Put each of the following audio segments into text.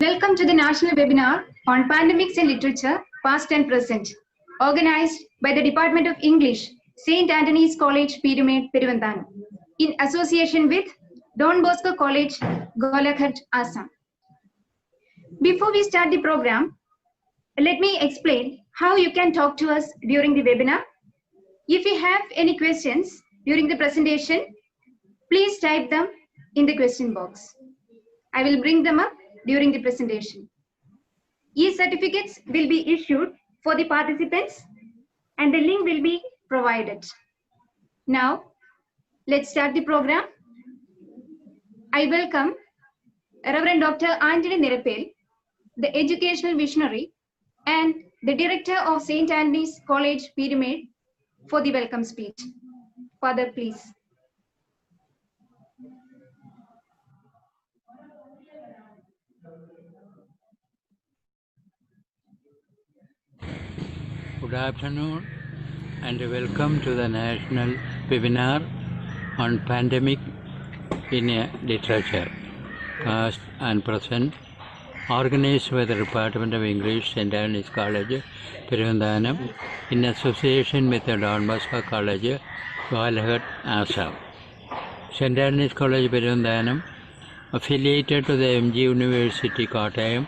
Welcome to the national webinar on pandemics in literature, past and present, organized by the Department of English, St. Antony's College, Peruvanthanam, in association with Don Bosco College, Golaghat, Assam. Before we start the program, let me explain how you can talk to us during the webinar. If you have any questions during the presentation, please type them in the question box. I will bring them up during the presentation. E-certificates will be issued for the participants and the link will be provided. Now, let's start the program. I welcome Reverend Dr. Antony Nirapel, the educational visionary and the director of St. Antony's College, Pyramid, for the welcome speech. Father, please. Good afternoon and welcome to the national webinar on pandemic in literature, past and present, organized by the Department of English, St. Antony's College, Peruvanthanam, in association with the Don Bosco College, Golaghat, Assam. St. Antony's College, Peruvanthanam, affiliated to the MG University, Kottayam,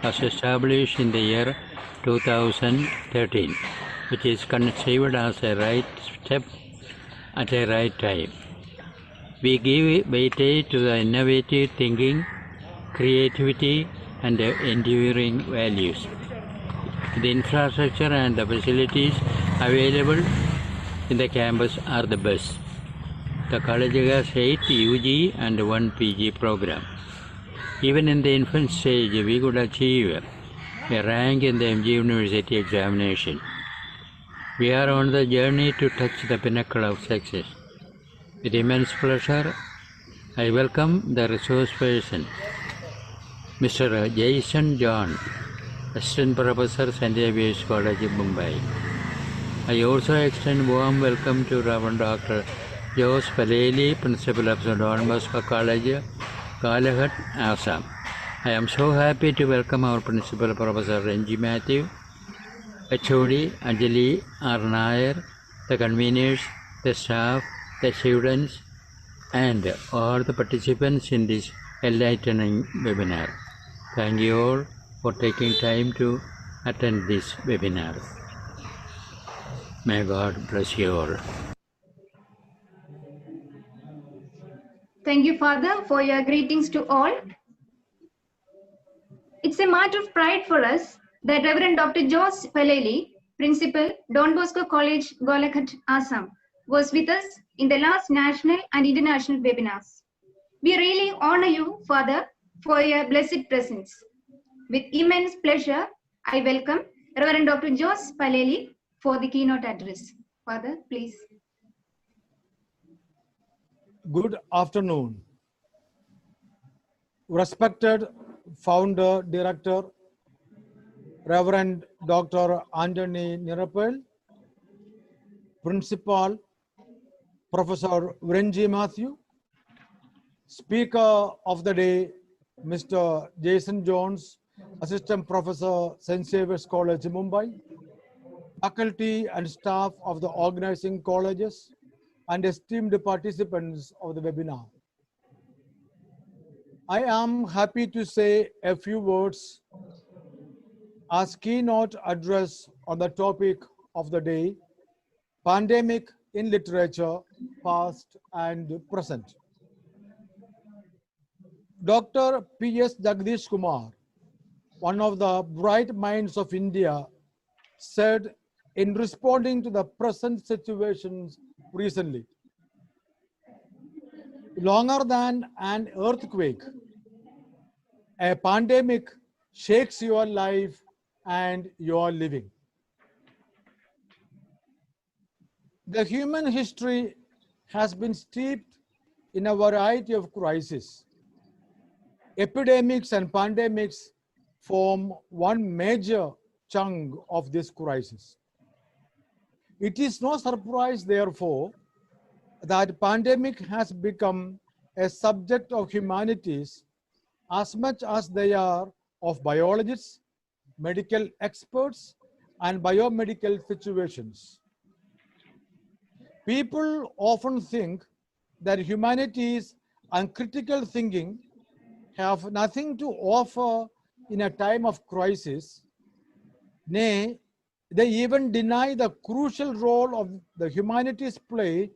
was established in the year 2013, which is conceived as a right step at a right time. We give weightage to the innovative thinking, creativity, and enduring values. The infrastructure and the facilities available in the campus are the best. The college has 8 UG and 1 PG program. Even in the infant stage, we could achieve a rank in the MG University examination. We are on the journey to touch the pinnacle of success. With immense pleasure, I welcome the resource person, Mr. Jason John, Assistant Professor, St. Xavier's College, Mumbai. I also extend warm welcome to Reverend Dr. Jose Paleli, Principal of Don Bosco College, Golaghat, Assam. I am so happy to welcome our Principal Professor Renji Matthew, HOD Anjali R. Nair, the conveners, the staff, the students, and all the participants in this enlightening webinar. Thank you all for taking time to attend this webinar. May God bless you all. Thank you, Father, for your greetings to all. It's a matter of pride for us that Reverend Dr. Jose Paleli, Principal, Don Bosco College, Golaghat, Assam, was with us in the last national and international webinars. We really honor you, Father, for your blessed presence. With immense pleasure, I welcome Reverend Dr. Jose Paleli for the keynote address. Father, please. Good afternoon. Respected Founder, Director, Reverend Dr. Antony Nirapel, Principal, Professor Renji Matthew, Speaker of the Day, Mr. Jason Jones, Assistant Professor, St. Xavier's College, Mumbai, faculty and staff of the organizing colleges, and esteemed participants of the webinar. I am happy to say a few words as keynote address on the topic of the day, pandemic in literature, past and present. Dr. P.S. Jagdish Kumar, one of the bright minds of India, said in responding to the present situations recently, longer than an earthquake, a pandemic shakes your life and your living. The human history has been steeped in a variety of crises. Epidemics and pandemics form one major chunk of this crisis. It is no surprise, therefore, that pandemic has become a subject of humanities as much as they are of biologists, medical experts, and biomedical situations. People often think that humanities and critical thinking have nothing to offer in a time of crisis. Nay, they even deny the crucial role of the humanities play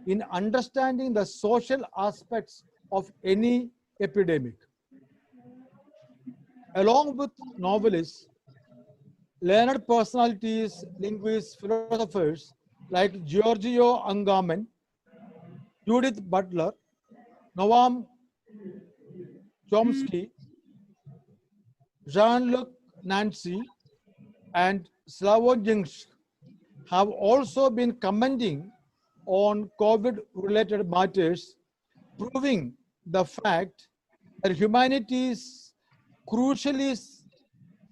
in understanding the social aspects of any epidemic. Along with novelists, learned personalities, linguists, philosophers like Giorgio Agamben, Judith Butler, Noam Chomsky, Jean-Luc Nancy, and Slavoj Žižek have also been commenting on COVID-related matters, proving the fact that humanities crucially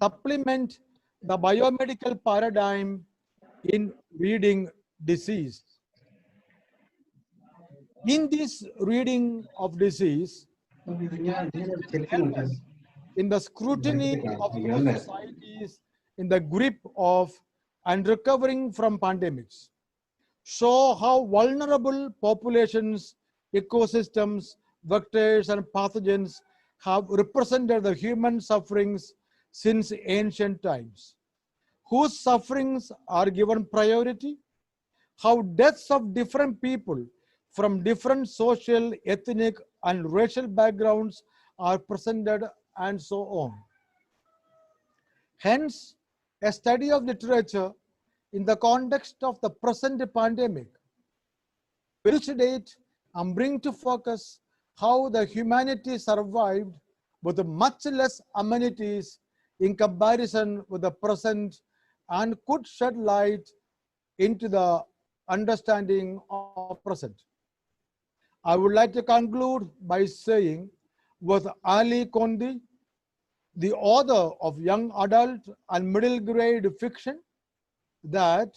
supplement the biomedical paradigm in reading disease. In this reading of disease, in the scrutiny of societies in the grip of and recovering from pandemics, show how vulnerable populations, ecosystems, vectors, and pathogens have represented the human sufferings since ancient times, whose sufferings are given priority, how deaths of different people from different social, ethnic, and racial backgrounds are presented, and so on. Hence, a study of literature in the context of the present pandemic will elucidate and bring to focus how the humanity survived with much less amenities in comparison with the present, and could shed light into the understanding of present. I would like to conclude by saying with Ali Kondi, the author of young adult and middle grade fiction, that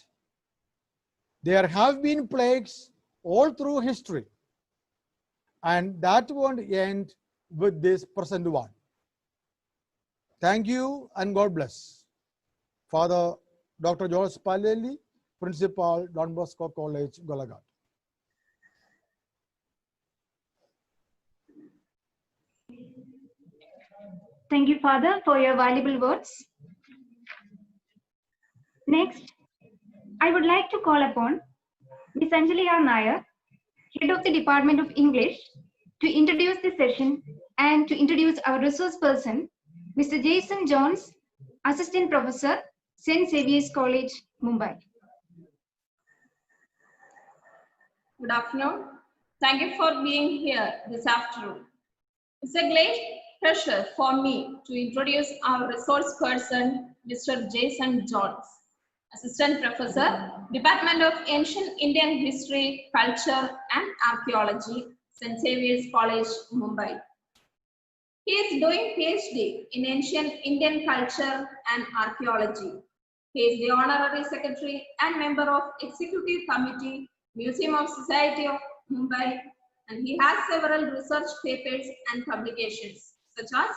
there have been plagues all through history, and that won't end with this present one. Thank you and God bless. Father Dr. George Paleli, Principal, Don Bosco College, Golaghat. Thank you, Father, for your valuable words. Next, I would like to call upon Ms. Anjali R. Nair, Head of the Department of English, to introduce the session and to introduce our resource person, Mr. Jason Jones, Assistant Professor, St. Xavier's College, Mumbai. Good afternoon. Thank you for being here this afternoon. It's a great pleasure for me to introduce our resource person, Mr. Jason Jones, Assistant Professor, Department of Ancient Indian History, Culture and Archaeology, St. Xavier's College, Mumbai. He is doing PhD in Ancient Indian Culture and Archaeology. He is the Honorary Secretary and member of Executive Committee, Museum of Society of Mumbai, and he has several research papers and publications, such as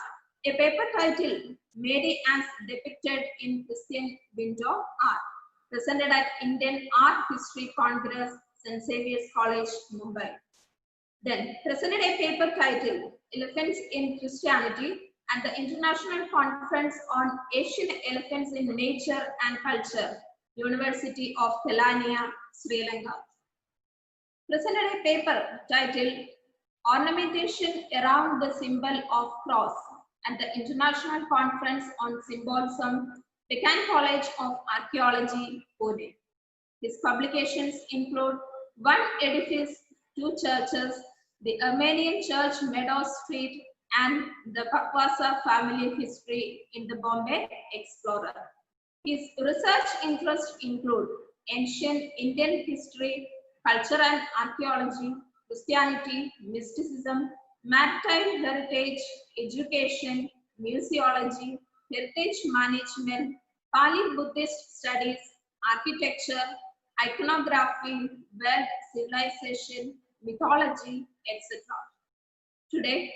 a paper titled Mary as Depicted in Christian Window Art, presented at Indian Art History Congress, St. Xavier's College, Mumbai. Then presented a paper titled Elephants in Christianity at the International Conference on Asian Elephants in Nature and Culture, University of Kelaniya, Sri Lanka. Presented a paper titled Ornamentation Around the Symbol of Cross at the International Conference on Symbolism, Deccan College of Archaeology, Pune. His publications include One Edifice, Two Churches, the Armenian Church Meadow Street, and the Bakwasa Family History in the Bombay Explorer. His research interests include ancient Indian history, culture and archaeology, Christianity, mysticism, maritime heritage, education, museology, heritage management, Pali Buddhist studies, architecture, iconography, world civilization, mythology, etc. Today,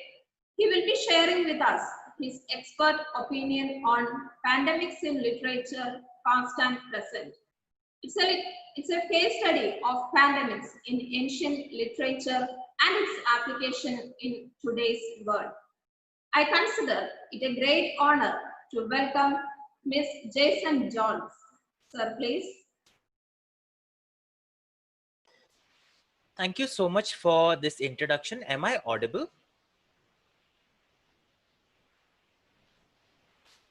he will be sharing with us his expert opinion on pandemics in literature, past and present. It's a case study of pandemics in ancient literature and its application in today's world. I consider it a great honor to welcome Ms. Jason Jones. Sir, please. Thank you so much for this introduction. Am I audible?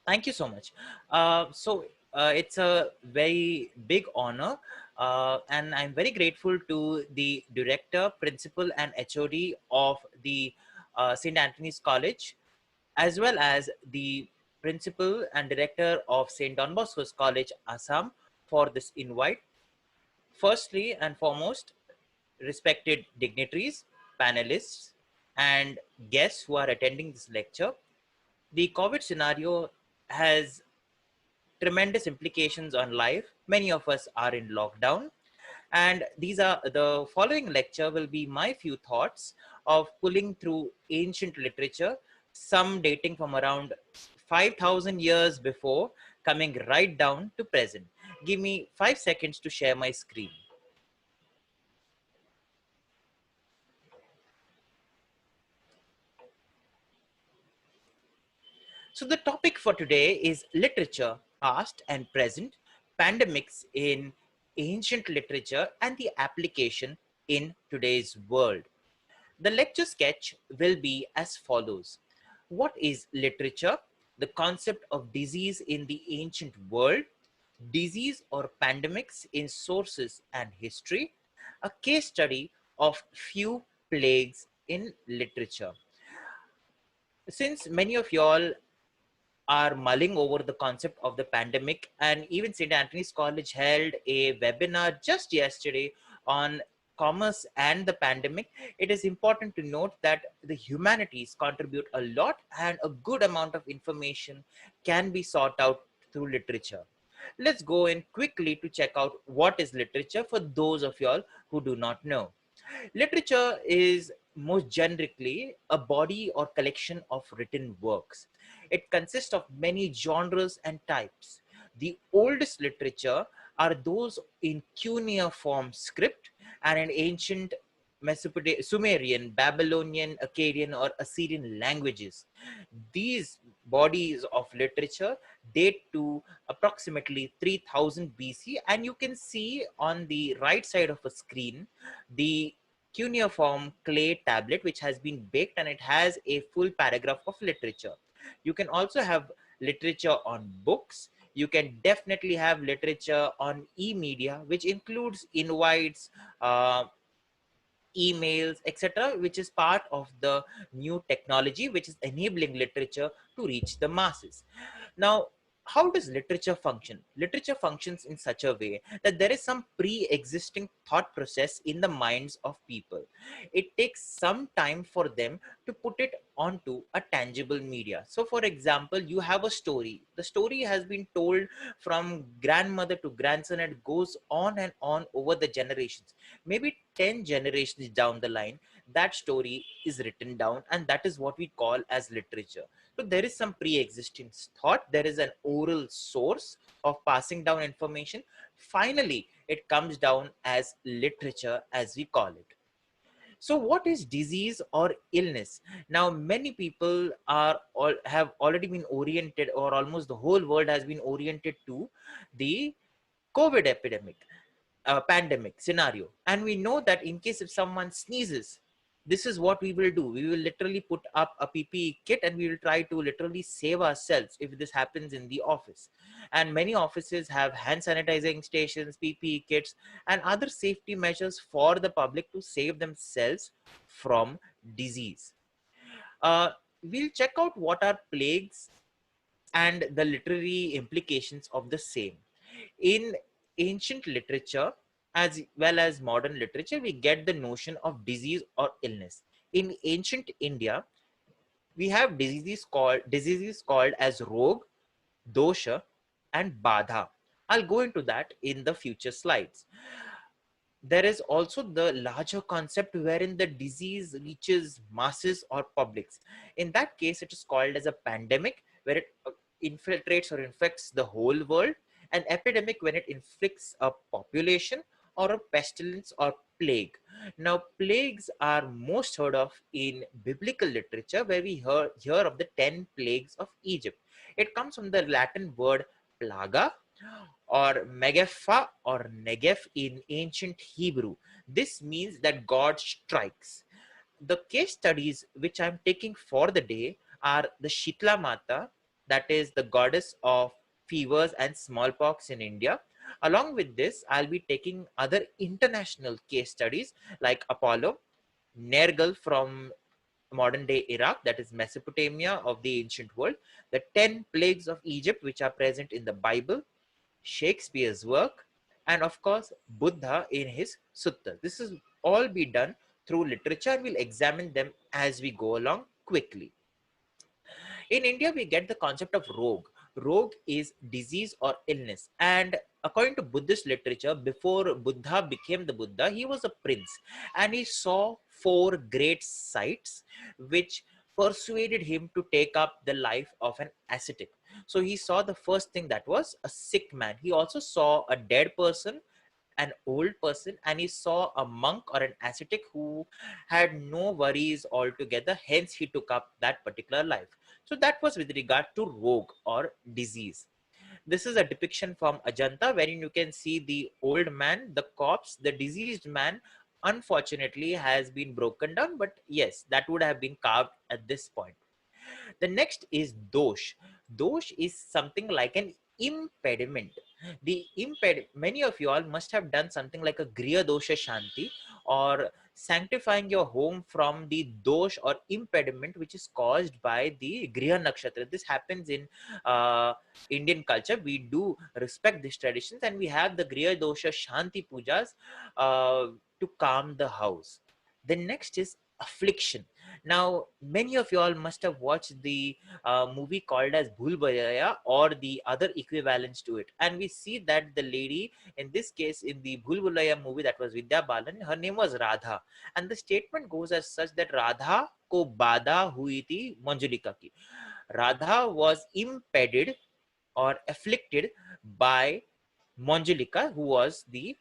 Thank you so much. It's a very big honor, and I'm very grateful to the director, principal, and HOD of the St. Antony's College, as well as the principal and director of St. Don Bosco's College, Assam, for this invite. Firstly and foremost, respected dignitaries, panelists, and guests who are attending this lecture. The COVID scenario has tremendous implications on life. Many of us are in lockdown, and the following lecture will be my few thoughts of pulling through ancient literature, some dating from around 5,000 years before, coming right down to present. Give me 5 seconds to share my screen. So the topic for today is literature, past and present, pandemics in ancient literature and the application in today's world. The lecture sketch will be as follows. What is literature? The concept of disease in the ancient world, disease or pandemics in sources and history, a case study of few plagues in literature. Since many of y'all are mulling over the concept of the pandemic, and even St. Antony's College held a webinar just yesterday on commerce and the pandemic, it is important to note that the humanities contribute a lot and a good amount of information can be sought out through literature. Let's go in quickly to check out what is literature for those of y'all who do not know. Literature is most generically a body or collection of written works. It consists of many genres and types. The oldest literature are those in cuneiform script and in ancient Mesopotamian, Sumerian, Babylonian, Akkadian, or Assyrian languages. These bodies of literature date to approximately 3000 BC, and you can see on the right side of a screen the cuneiform clay tablet which has been baked, and it has a full paragraph of literature. You can also have literature on books. You can definitely have literature on e-media, which includes invites, emails, etc., which is part of the new technology which is enabling literature to reach the masses. Now, how does literature function? Literature functions in such a way that there is some pre-existing thought process in the minds of people. It takes some time for them to put it onto a tangible media. So for example, you have a story. The story has been told from grandmother to grandson, and it goes on and on over the generations. Maybe 10 generations down the line, that story is written down, and that is what we call as literature. So there is some pre-existing thought. There is an oral source of passing down information. Finally, it comes down as literature, as we call it. So what is disease or illness? Now, many people have already been oriented, or almost the whole world has been oriented to the COVID epidemic, pandemic scenario. And we know that in case if someone sneezes, this is what we will do. We will literally put up a PPE kit, and we will try to literally save ourselves if this happens in the office. And many offices have hand sanitizing stations, PPE kits, and other safety measures for the public to save themselves from disease. We'll check out what are plagues and the literary implications of the same. In ancient literature, as well as modern literature, we get the notion of disease or illness. In ancient India, we have diseases called as rog, dosha, and badha. I'll go into that in the future slides. there is also the larger concept wherein the disease reaches masses or publics. In that case, it is called as a pandemic, where it infiltrates or infects the whole world. An epidemic when it inflicts a population, or a pestilence or plague. Now, plagues are most heard of in biblical literature, where we hear of the 10 plagues of Egypt. It comes from the Latin word plaga, or megapha, or negef in ancient Hebrew. This means that God strikes. The case studies which I'm taking for the day are the Shitla Mata, that is the goddess of fevers and smallpox in India. Along with this, I'll be taking other international case studies like Apollo, Nergal from modern day Iraq, that is Mesopotamia of the ancient world, the 10 plagues of Egypt, which are present in the Bible, Shakespeare's work, and of course, Buddha in his suttas. This is all be done through literature, and we'll examine them as we go along quickly. In India, we get the concept of rogue. Rogue is disease or illness. And according to Buddhist literature, before Buddha became the Buddha, he was a prince, and he saw four great sights which persuaded him to take up the life of an ascetic. So he saw the first thing, that was a sick man. He also saw a dead person, an old person, and he saw a monk or an ascetic who had no worries altogether. Hence, he took up that particular life. So that was with regard to rogue or disease. This is a depiction from Ajanta, wherein you can see the old man, the corpse, the diseased man. Unfortunately, has been broken down, but yes, that would have been carved at this point. The next is dosh. Dosh is something like an impediment. Many of you all must have done something like a Griya Dosha Shanti, or sanctifying your home from the dosh or impediment which is caused by the Griha Nakshatra. This happens in Indian culture. We do respect these traditions, and we have the Griya Dosha Shanti pujas to calm the house. The next is affliction. Now, many of you all must have watched the movie called as Bhul Bhulaiya, or the other equivalents to it. And we see that the lady, in this case, in the Bhul Bhulaiya movie, that was Vidya Balan, her name was Radha. And the statement goes as such that Radha ko bada hui thi Manjulika ki. Radha was impeded or afflicted by Manjulika, who was the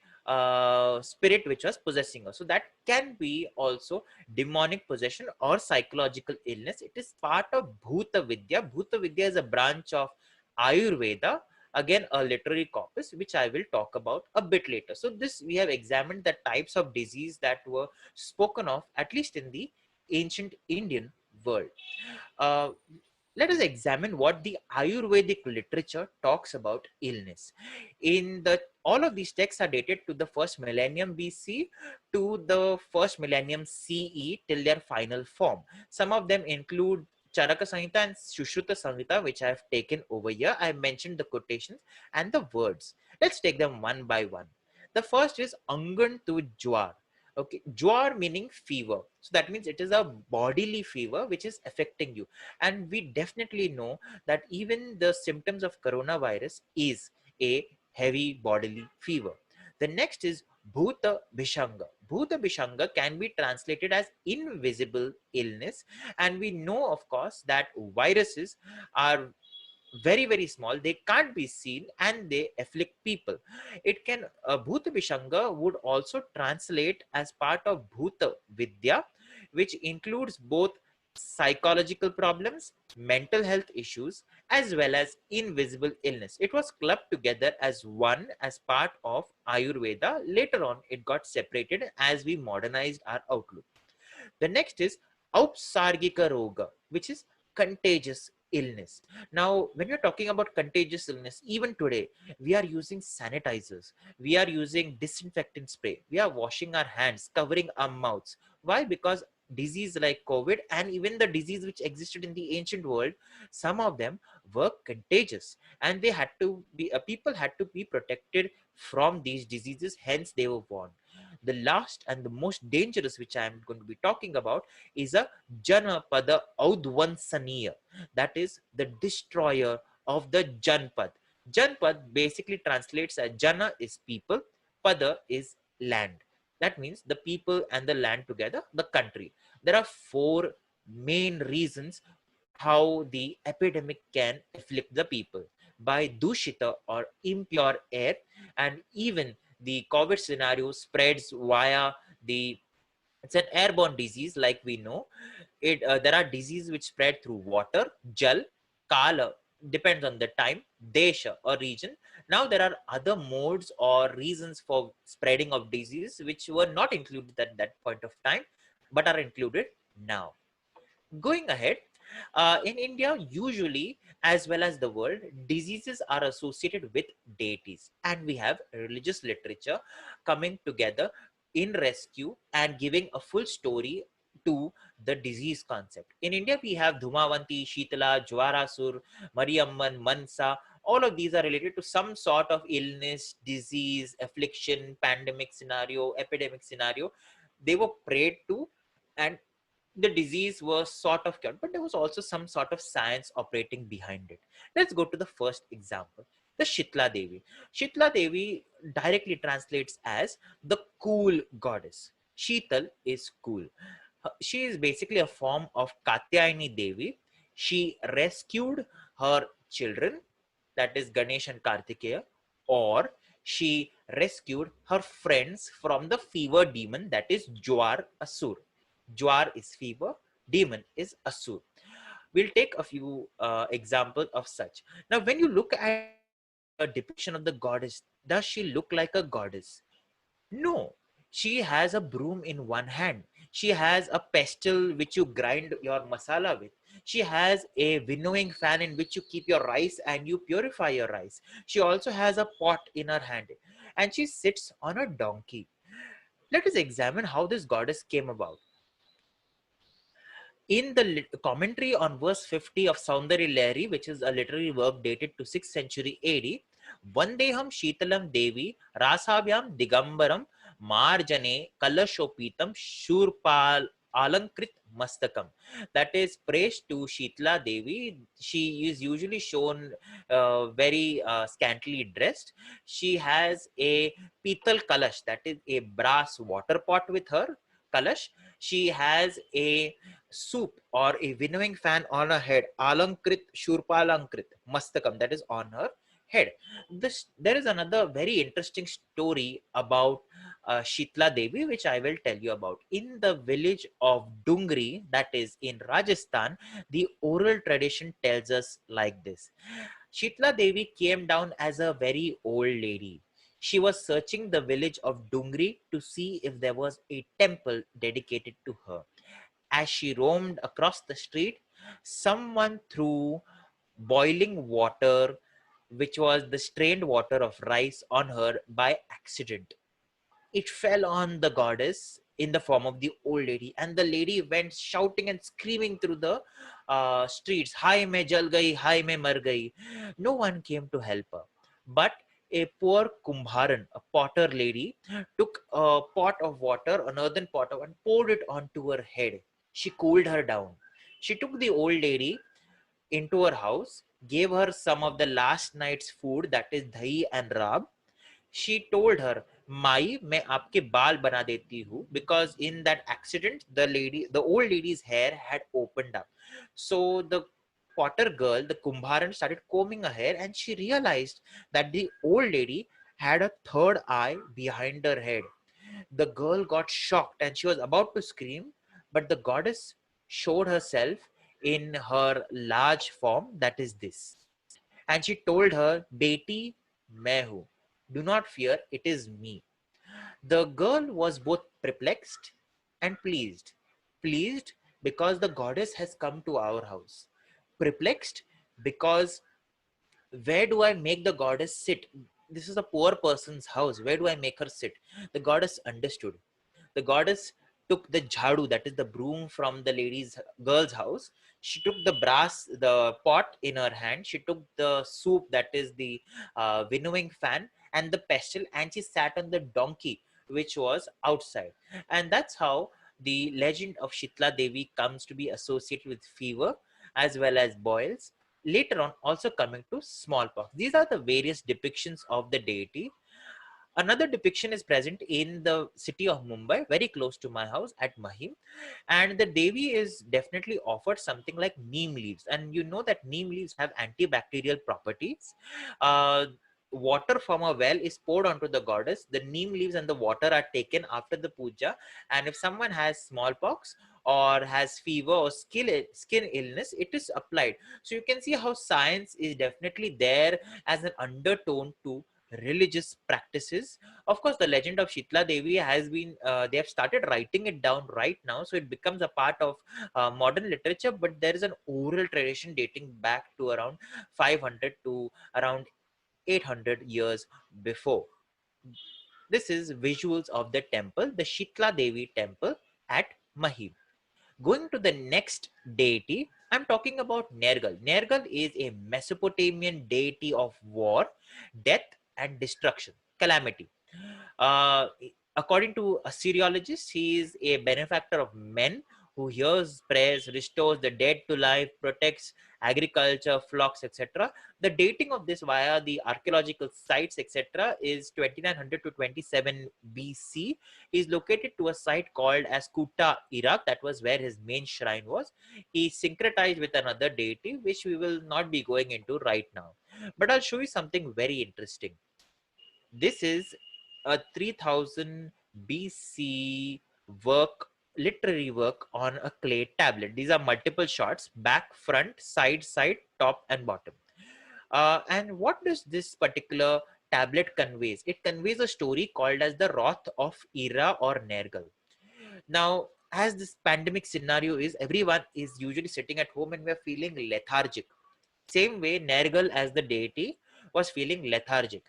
spirit which was possessing her. So that can be also demonic possession or psychological illness. It is part of Bhuta Vidya. Bhuta Vidya is a branch of Ayurveda, again a literary corpus, which I will talk about a bit later. So this, we have examined the types of disease that were spoken of, at least in the ancient Indian world. Uh, let us examine what the Ayurvedic literature talks about illness. All of these texts are dated to the first millennium BC to the first millennium CE till their final form. Some of them include Charaka Samhita and Sushruta Samhita, which I have taken over here. I have mentioned the quotations and the words. Let's take them one by one. The first is Angan tu Jwar. Okay, Jwar meaning fever. So that means it is a bodily fever which is affecting you. And we definitely know that even the symptoms of coronavirus is a heavy bodily fever. The next is Bhuta Bhishanga. Bhuta Bhishanga can be translated as invisible illness. And we know, of course, that viruses are very, very small. They can't be seen and they afflict people. It can, Bhuta Bhishanga would also translate as part of Bhuta Vidya, which includes both psychological problems, mental health issues, as well as invisible illness. It was clubbed together as one as part of Ayurveda. Later on, it got separated as we modernized our outlook. The next is Aupsargika Roga, which is contagious illness. Now, when you're talking about contagious illness, even today, we are using sanitizers, we are using disinfectant spray, we are washing our hands, covering our mouths. Why? Because disease like COVID and even the disease which existed in the ancient world, some of them were contagious, and they had to be, people had to be protected from these diseases. Hence, they were warned. The last and the most dangerous, which I am going to be talking about, is a Janapada Audvansaniya. That is the destroyer of the Janpad. Janpad basically translates as Jana is people, Pada is land. That means the people and the land together, the country. There are four main reasons how the epidemic can afflict the people: by dushita or impure air, and even the COVID scenario spreads via the, it's an airborne disease, like we know. There are diseases which spread through water, jal, kala, depends on the time, desha or region. Now there are other modes or reasons for spreading of disease which were not included at that point of time, but are included now. Going ahead, in India, usually, as well as the world, diseases are associated with deities, and we have religious literature coming together in rescue and giving a full story to the disease concept. In India, we have Dhumavanti, Shitala, Jwarasur, Mariamman, Mansa. All of these are related to some sort of illness, disease, affliction, pandemic scenario, epidemic scenario. They were prayed to, and the disease was sort of cured, but there was also some sort of science operating behind it. Let's go to the first example, the Shitla Devi. Shitla Devi directly translates as the cool goddess. Shital is cool. She is basically a form of Katyayani Devi. She rescued her children, that is Ganesh and Kartikeya, or she rescued her friends from the fever demon, that is Jwar Asur. Jwar is fever, demon is Asur. We'll take a few examples of such. Now, when you look at a depiction of the goddess, does she look like a goddess? No. She has a broom in one hand. She has a pestle which you grind your masala with. She has a winnowing fan in which you keep your rice and you purify your rice. She also has a pot in her hand, and she sits on a donkey. Let us examine how this goddess came about. In the commentary on verse 50 of Saundarya Lahari, which is a literary work dated to 6th century AD, Vandeham Shitalam Devi Rasabhyam Digambaram Marjane Kalashopitam Shurpal Alankrit Mastakam. That is praise to Shitla Devi. She is usually shown very scantily dressed. She has a pital kalash, that is a brass water pot with her kalash. She has a soup or a winnowing fan on her head, alankrit shurpalankrit mastakam, that is on her head. There is another very interesting story about Shitla Devi, which I will tell you about. In the village of Dungri, that is in Rajasthan, the oral tradition tells us like this: Shitla Devi came down as a very old lady. She was searching the village of Dungri to see if there was a temple dedicated to her. As she roamed across the street, someone threw boiling water, which was the strained water of rice, on her by accident. It fell on the goddess in the form of the old lady, and the lady went shouting and screaming through the streets, "Hi, मैं जल गई, hi, मैं मर गई." No one came to help her, but a poor kumbharan, a potter lady, took a pot of water, an earthen pot, and poured it onto her head. She cooled her down. She took the old lady into her house, gave her some of the last night's food, that is dahi and rab. She told her, "Mai, मैं आपके बाल बना देती हूँ," because in that accident, the old lady's hair had opened up. So the potter girl, the kumbharan, started combing her hair, and she realized that the old lady had a third eye behind her head. The girl got shocked and she was about to scream, but the goddess showed herself in her large form, that is this. And she told her, "Beti, main hu. Do not fear, it is me." The girl was both perplexed and pleased. Pleased because the goddess has come to our house. Perplexed because where do I make the goddess sit? This is a poor person's house. Where do I make her sit? The goddess understood. The goddess took the jhadu, that is the broom from the girl's house. She took the pot in her hand. She took the soup, that is the winnowing fan, and the pestle, and she sat on the donkey, which was outside. And that's how the legend of Shitla Devi comes to be associated with fever as well as boils. Later on, also coming to smallpox. These are the various depictions of the deity. Another depiction is present in the city of Mumbai, very close to my house at Mahim. And the Devi is definitely offered something like neem leaves. And you know that neem leaves have antibacterial properties. Uh, Water from a well is poured onto the goddess. The neem leaves and the water are taken after the puja. And if someone has smallpox or has fever or skin illness, it is applied. So you can see how science is definitely there as an undertone to religious practices. Of course, the legend of Shitla Devi has been, they have started writing it down right now. So it becomes a part of modern literature, but there is an oral tradition dating back to around 500 to around 800 years before. This is visuals of the temple, the Shitla Devi temple at Mahim. Going to the next deity, I'm talking about Nergal. Nergal is a Mesopotamian deity of war, death, and destruction, calamity. Uh, According to Assyriologists, he is a benefactor of men who hears prayers, restores the dead to life, protects agriculture, flocks, etc. The dating of this via the archaeological sites, etc., is 2900 to 27 BC. He is located to a site called as Kuta, Iraq. That was where his main shrine was. He syncretized with another deity, which we will not be going into right now. But I'll show you something very interesting. This is a 3000 BC work, literary work on a clay tablet. These are multiple shots: back, front, side, top, and bottom. And what does this particular tablet conveys? It conveys a story called as the Wrath of Ira or Nergal. Now, as this pandemic scenario is, everyone is usually sitting at home and we're feeling lethargic. Same way, Nergal as the deity was feeling lethargic.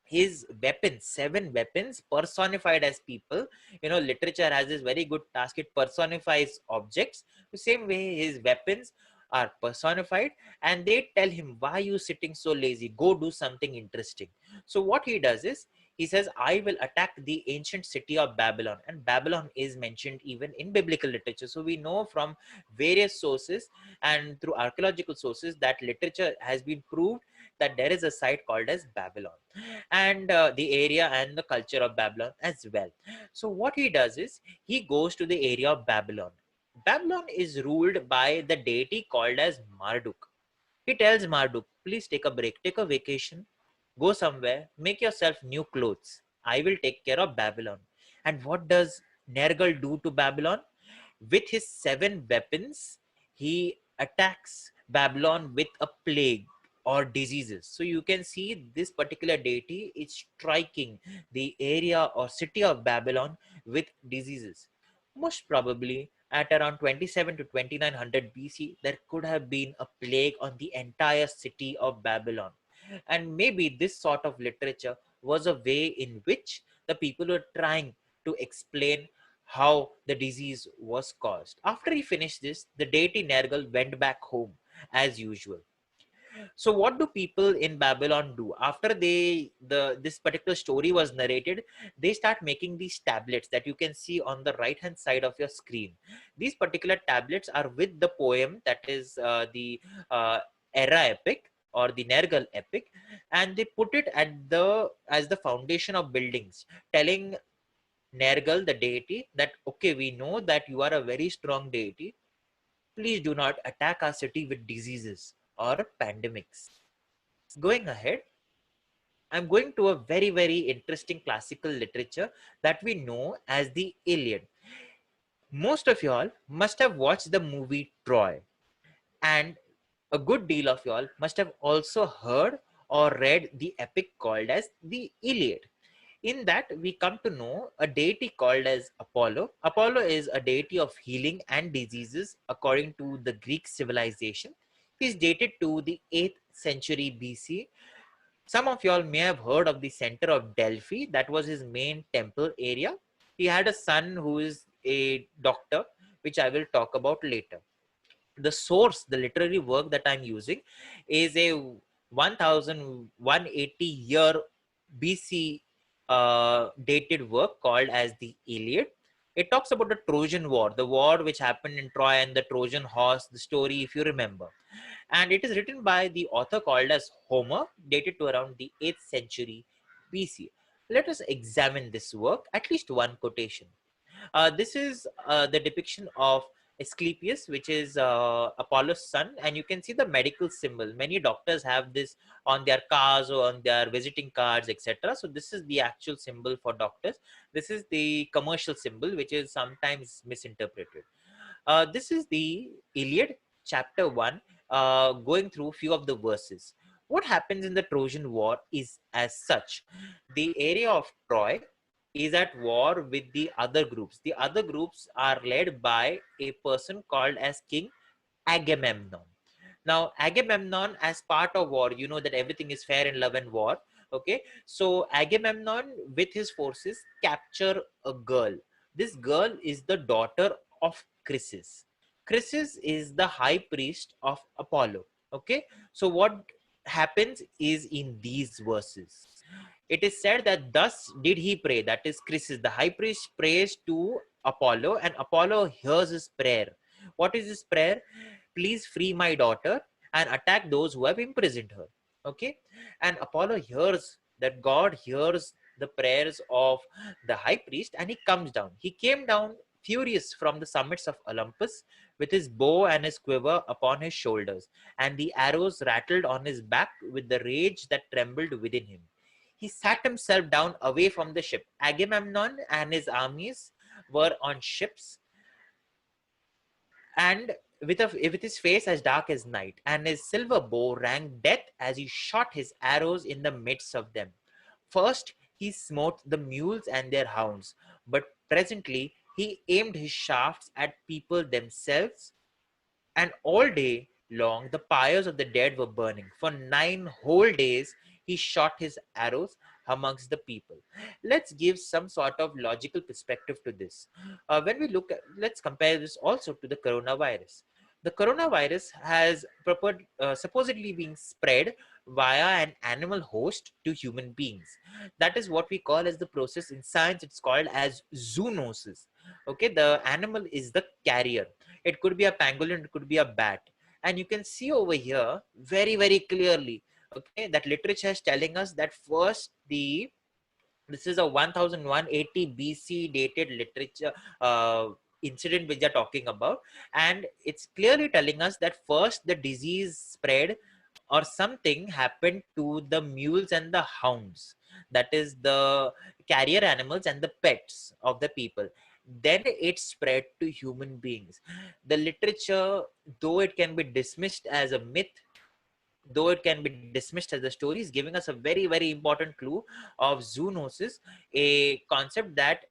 His weapons, 7 weapons personified as people. Literature has this very good task. It personifies objects. The same way his weapons are personified, and they tell him, why are you sitting so lazy? Go do something interesting. So what he does is, he says, I will attack the ancient city of Babylon. And Babylon is mentioned even in biblical literature. So we know from various sources and through archaeological sources that literature has been proved that there is a site called as Babylon, and the area and the culture of Babylon as well. So what he does is, he goes to the area of Babylon. Babylon is ruled by the deity called as Marduk. He tells Marduk, please take a break, take a vacation, go somewhere, make yourself new clothes. I will take care of Babylon. And what does Nergal do to Babylon? With his 7 weapons, he attacks Babylon with a plague or diseases. So you can see this particular deity is striking the area or city of Babylon with diseases. Most probably at around 27 to 2900 BC, there could have been a plague on the entire city of Babylon. And maybe this sort of literature was a way in which the people were trying to explain how the disease was caused. After he finished this, the deity Nergal went back home as usual. So what do people in Babylon do after this particular story was narrated? They start making these tablets that you can see on the right hand side of your screen. These particular tablets are with the poem, that is the Era epic or the Nergal epic, and they put it as the foundation of buildings, telling Nergal, the deity, that okay, we know that you are a very strong deity. Please do not attack our city with diseases or pandemics. Going ahead, I'm going to a very, very interesting classical literature that we know as the Iliad. Most of y'all must have watched the movie Troy, and a good deal of y'all must have also heard or read the epic called as the Iliad. In that, we come to know a deity called as Apollo. Apollo is a deity of healing and diseases according to the Greek civilization. He is dated to the 8th century BC. Some of y'all may have heard of the center of Delphi. That was his main temple area. He had a son who is a doctor, which I will talk about later. The source, the literary work that I'm using, is a 1180 year BC dated work called as the Iliad. It talks about the Trojan War, the war which happened in Troy and the Trojan horse, the story, if you remember. And it is written by the author called as Homer, dated to around the 8th century BC. Let us examine this work, at least one quotation. This is the depiction of Asclepius, which is Apollo's son, and you can see the medical symbol. Many doctors have this on their cars or on their visiting cards, etc. So this is the actual symbol for doctors. This is the commercial symbol, which is sometimes misinterpreted. This is the Iliad, chapter 1, going through a few of the verses. What happens in the Trojan War is as such. The area of Troy is at war with the other groups. The other groups are led by a person called as King Agamemnon. Now, Agamemnon, as part of war, you know that everything is fair in love and war. Okay, so Agamemnon with his forces capture a girl. This girl is the daughter of Chryses. Chryses is the high priest of Apollo. Okay, so what happens is in these verses, it is said that thus did he pray. That is, Chryses, the high priest, prays to Apollo, and Apollo hears his prayer. What is his prayer? Please free my daughter and attack those who have imprisoned her. Okay, and Apollo hears that, God hears the prayers of the high priest, and he comes down. He came down furious from the summits of Olympus with his bow and his quiver upon his shoulders, and the arrows rattled on his back with the rage that trembled within him. He sat himself down away from the ship. Agamemnon and his armies were on ships, and with his face as dark as night, and his silver bow rang death as he shot his arrows in the midst of them. First he smote the mules and their hounds, but presently he aimed his shafts at people themselves, and all day long the pyres of the dead were burning. For 9 whole days he shot his arrows amongst the people. Let's give some sort of logical perspective to this. When we look at, let's compare this also to the coronavirus. The coronavirus has supposedly been spread via an animal host to human beings. That is what we call as the process. In science, it's called as zoonosis. Okay, the animal is the carrier. It could be a pangolin, it could be a bat. And you can see over here very, very clearly, okay, that literature is telling us that first this is a 1180 BC dated literature incident which they're talking about, and it's clearly telling us that first the disease spread or something happened to the mules and the hounds, that is the carrier animals and the pets of the people. Then it spread to human beings. The literature, though it can be dismissed as a myth, though it can be dismissed as a story, is giving us a very, very important clue of zoonosis, a concept that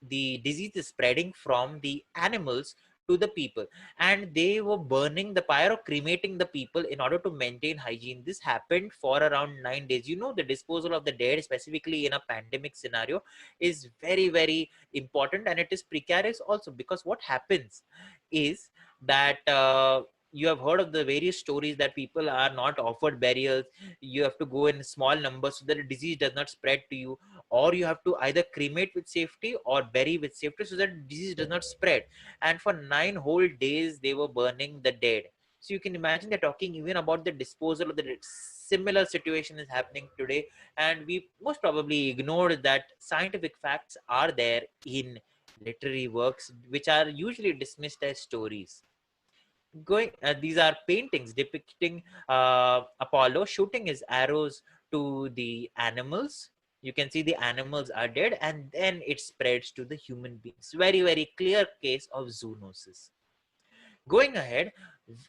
the disease is spreading from the animals to the people, and they were burning the pyre or cremating the people in order to maintain hygiene. This happened for around 9 days. You know, the disposal of the dead, specifically in a pandemic scenario, is very, very important, and it is precarious also, because what happens is that you have heard of the various stories that people are not offered burials. You have to go in small numbers so that the disease does not spread to you, or you have to either cremate with safety or bury with safety so that disease does not spread. And for 9 whole days they were burning the dead. So you can imagine they're talking even about the disposal of the dead. Similar situation is happening today, and we most probably ignored that scientific facts are there in literary works which are usually dismissed as stories. These are paintings depicting Apollo shooting his arrows to the animals. You can see the animals are dead, and then it spreads to the human beings. Very, very clear case of zoonosis. Going ahead,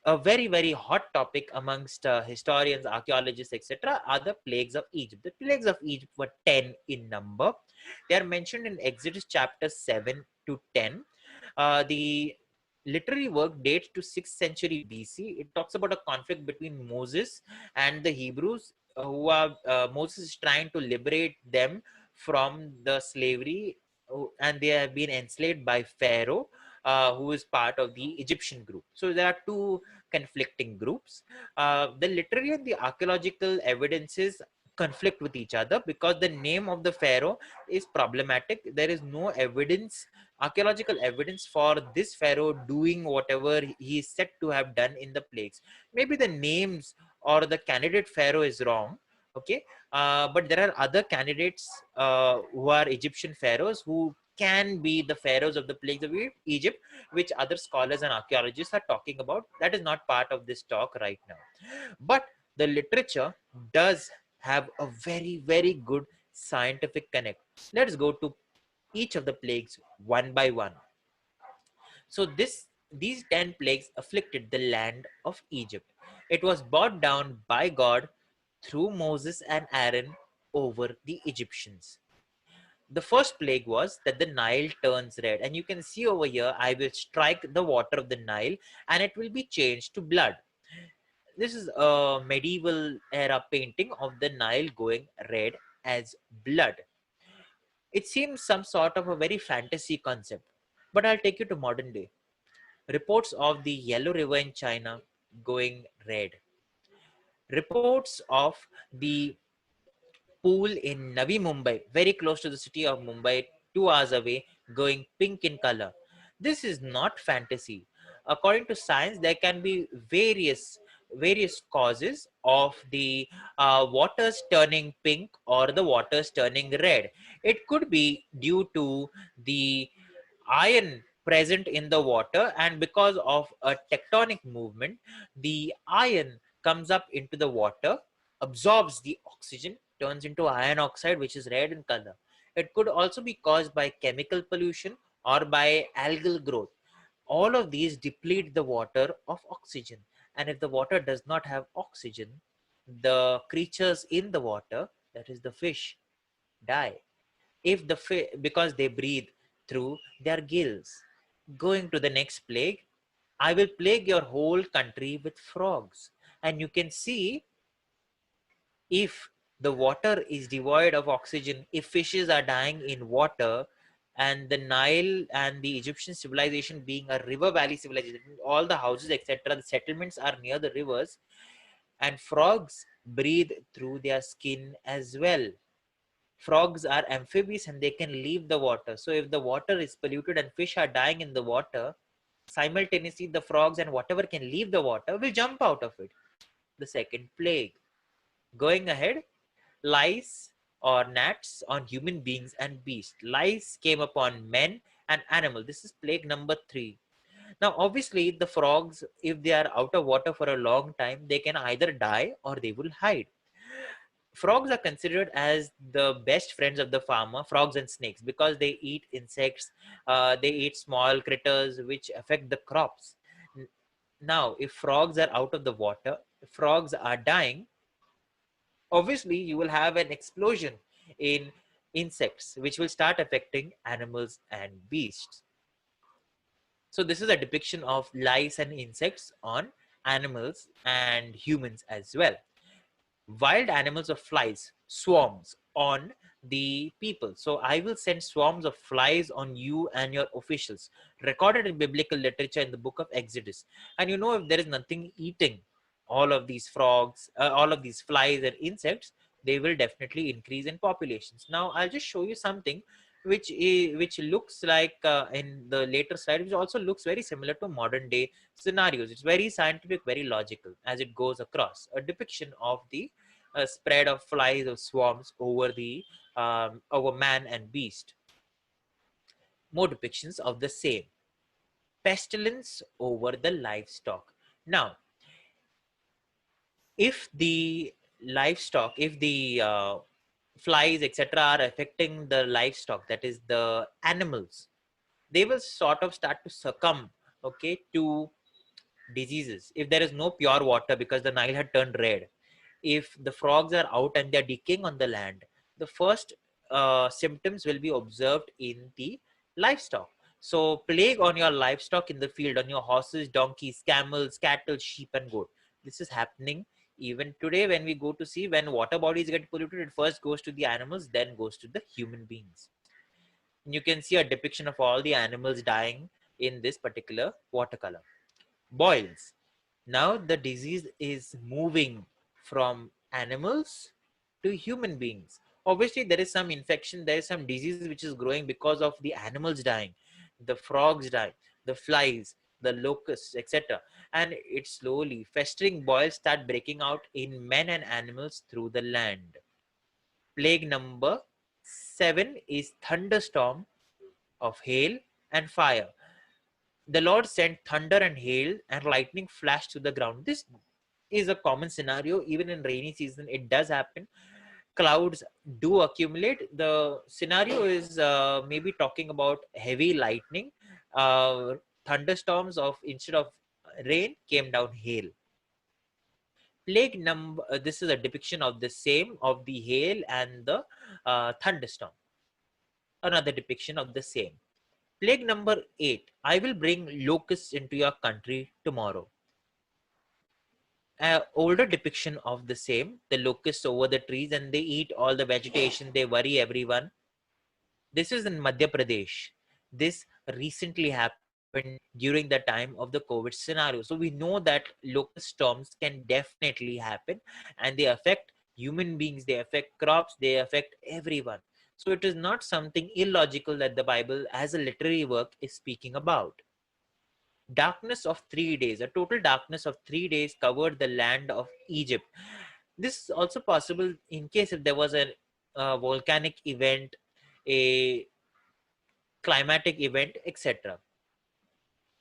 a very, very hot topic amongst historians, archaeologists, etc., are the plagues of Egypt. The plagues of Egypt were 10 in number. They are mentioned in Exodus chapter 7 to 10. The literary work dates to 6th century BC. It talks about a conflict between Moses and the Hebrews, Moses is trying to liberate them from the slavery, and they have been enslaved by Pharaoh, who is part of the Egyptian group. So there are two conflicting groups. The literary and the archaeological evidences conflict with each other because the name of the pharaoh is problematic. There is no evidence, archaeological evidence, for this pharaoh doing whatever he is said to have done in the plagues. Maybe the names or the candidate pharaoh is wrong, Okay, but there are other candidates who are Egyptian pharaohs who can be the pharaohs of the plagues of Egypt, which other scholars and archaeologists are talking about. That is not part of this talk right now. But the literature does have a very, very good scientific connect. Let's go to each of the plagues one by one. So these 10 plagues afflicted the land of Egypt. It was brought down by God through Moses and Aaron over the Egyptians. The first plague was that the Nile turns red, and you can see over here, I will strike the water of the Nile and it will be changed to blood. This is a medieval era painting of the Nile going red as blood. It seems some sort of a very fantasy concept, but I'll take you to modern day. Reports of the Yellow River in China going red. Reports of the pool in Navi Mumbai, very close to the city of Mumbai, 2 hours away, going pink in color. This is not fantasy. According to science, there can be various causes of the waters turning pink or the waters turning red. It could be due to the iron present in the water, and because of a tectonic movement, the iron comes up into the water, absorbs the oxygen, turns into iron oxide, which is red in color. It could also be caused by chemical pollution or by algal growth. All of these deplete the water of oxygen, and if the water does not have oxygen, the creatures in the water, that is the fish, die. If the because they breathe through their gills. Going to the next plague, I will plague your whole country with frogs. And you can see, if the water is devoid of oxygen, if fishes are dying in water, and the Nile and the Egyptian civilization being a river valley civilization, all the houses, etc., the settlements are near the rivers, and frogs breathe through their skin as well. Frogs are amphibious and they can leave the water. So if the water is polluted and fish are dying in the water, simultaneously the frogs and whatever can leave the water will jump out of it. The second plague. Going ahead, lice or gnats on human beings and beasts. Lice came upon men and animals. This is plague number 3. Now, obviously, the frogs, if they are out of water for a long time, they can either die or they will hide. Frogs are considered as the best friends of the farmer, frogs and snakes, because they eat insects, they eat small critters which affect the crops. Now, if frogs are out of the water, if frogs are dying, obviously you will have an explosion in insects which will start affecting animals and beasts. So this is a depiction of lice and insects on animals and humans as well. Wild animals of flies, swarms on the people. So I will send swarms of flies on you and your officials, recorded in biblical literature in the book of Exodus. And you know, if there is nothing eating all of these frogs, all of these flies and insects, they will definitely increase in populations. Now I'll just show you something which looks like in the later slide, which also looks very similar to modern day scenarios. It's very scientific, very logical as it goes across. A depiction of the spread of flies or swarms over the over man and beast. More depictions of the same. Pestilence over the livestock. Now, if the livestock, if the flies, etc., are affecting the livestock, that is the animals, they will sort of start to succumb, okay, to diseases. If there is no pure water because the Nile had turned red, if the frogs are out and they're decaying on the land, the first symptoms will be observed in the livestock. So plague on your livestock in the field, on your horses, donkeys, camels, cattle, sheep, and goat. This is happening even today when we go to see, when water bodies get polluted, it first goes to the animals, then goes to the human beings. You can see a depiction of all the animals dying in this particular watercolor. Boils. Now the disease is moving from animals to human beings. Obviously, there is some infection, there is some disease which is growing because of the animals dying, the frogs dying, the flies. the locusts, etc. And it slowly, festering boils start breaking out in men and animals through the land. Plague number 7 is thunderstorm of hail and fire. The Lord sent thunder and hail and lightning flashed to the ground. This is a common scenario. Even in rainy season, it does happen. Clouds do accumulate. The scenario is maybe talking about heavy lightning. Thunderstorms of instead of rain came down hail. Plague number, this is a depiction of the same, of the hail and the thunderstorm. Another depiction of the same. Plague number 8, I will bring locusts into your country tomorrow. An older depiction of the same, the locusts over the trees, and they eat all the vegetation, they worry everyone. This is in Madhya Pradesh. This recently happened during the time of the COVID scenario. So we know that locust storms can definitely happen, and they affect human beings, they affect crops, they affect everyone. So it is not something illogical that the Bible as a literary work is speaking about. Darkness of 3 days, a total darkness of 3 days covered the land of Egypt. This is also possible in case if there was a volcanic event, a climatic event, etc.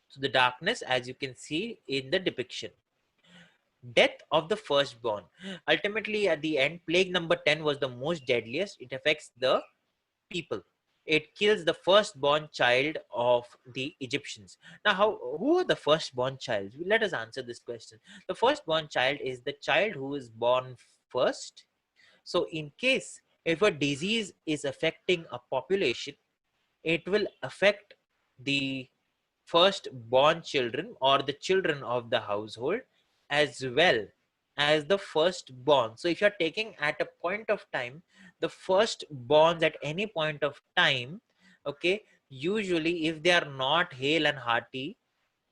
So the darkness, as you can see in the depiction. Death of the firstborn. Ultimately, at the end, plague number 10 was the most deadliest. It affects the people. It kills the firstborn child of the Egyptians. Now, who are the firstborn child? Let us answer this question. The firstborn child is the child who is born first. So in case if a disease is affecting a population, it will affect the firstborn children or the children of the household as well as the firstborn. So if you're taking at a point of time, the firstborns at any point of time, okay, usually if they are not hale and hearty,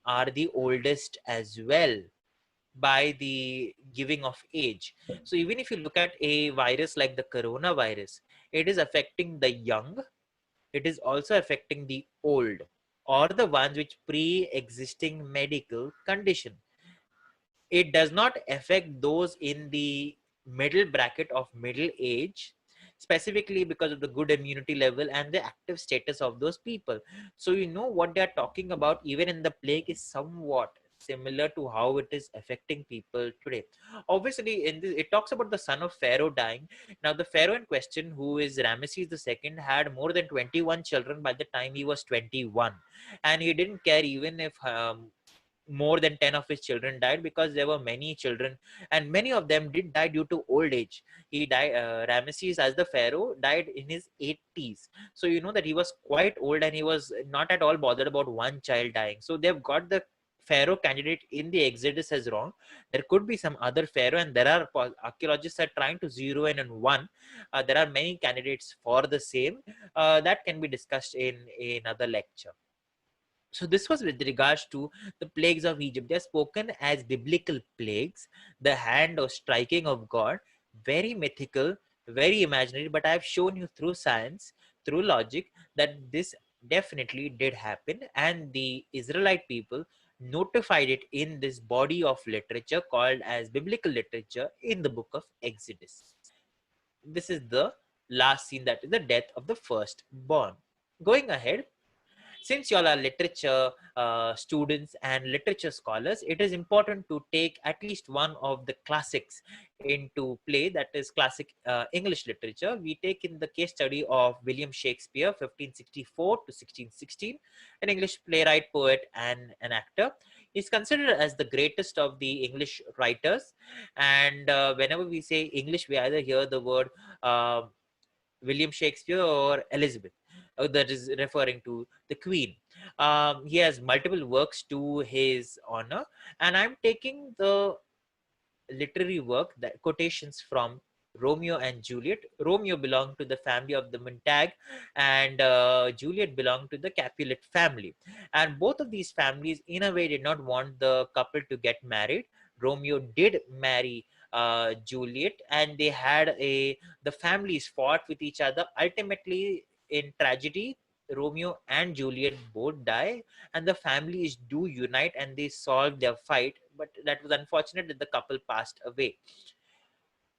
are the oldest as well by the giving of age. So even if you look at a virus like the coronavirus, it is affecting the young, it is also affecting the old or the ones with pre-existing medical condition. It does not affect those in the middle bracket of middle age, specifically because of the good immunity level and the active status of those people. So you know what they are talking about even in the plague is somewhat similar to how it is affecting people today. Obviously in this it talks about the son of Pharaoh dying. Now the Pharaoh in question, who is Ramesses II, had more than 21 children by the time he was 21, and he didn't care even if more than 10 of his children died, because there were many children and many of them did die due to old age. He died, Ramesses as the Pharaoh died in his 80s. So you know that he was quite old and he was not at all bothered about one child dying. So they've got the Pharaoh candidate in the Exodus as wrong. There could be some other Pharaoh, and there are archaeologists are trying to zero in on one. There are many candidates for the same. That can be discussed in another lecture. So this was with regards to the plagues of Egypt. They're spoken as biblical plagues, the hand or striking of God, very mythical, very imaginary, but I've shown you through science, through logic, that this definitely did happen, and the Israelite people notified it in this body of literature called as biblical literature in the book of Exodus. This is the last scene, that is the death of the firstborn. Going ahead, since you all are literature students and literature scholars, it is important to take at least one of the classics into play, that is classic English literature. We take in the case study of William Shakespeare, 1564 to 1616, an English playwright, poet, and an actor. He's considered as the greatest of the English writers. And whenever we say English, we either hear the word William Shakespeare or Elizabeth. That is referring to the Queen. He has multiple works to his honor, and I'm taking the literary work, that quotations from Romeo and Juliet. Romeo belonged to the family of the Montag, and Juliet belonged to the Capulet family. And both of these families, in a way, did not want the couple to get married. Romeo did marry Juliet, and they had the families fought with each other. Ultimately, in tragedy, Romeo and Juliet both die, and the families do unite and they solve their fight. But that was unfortunate that the couple passed away.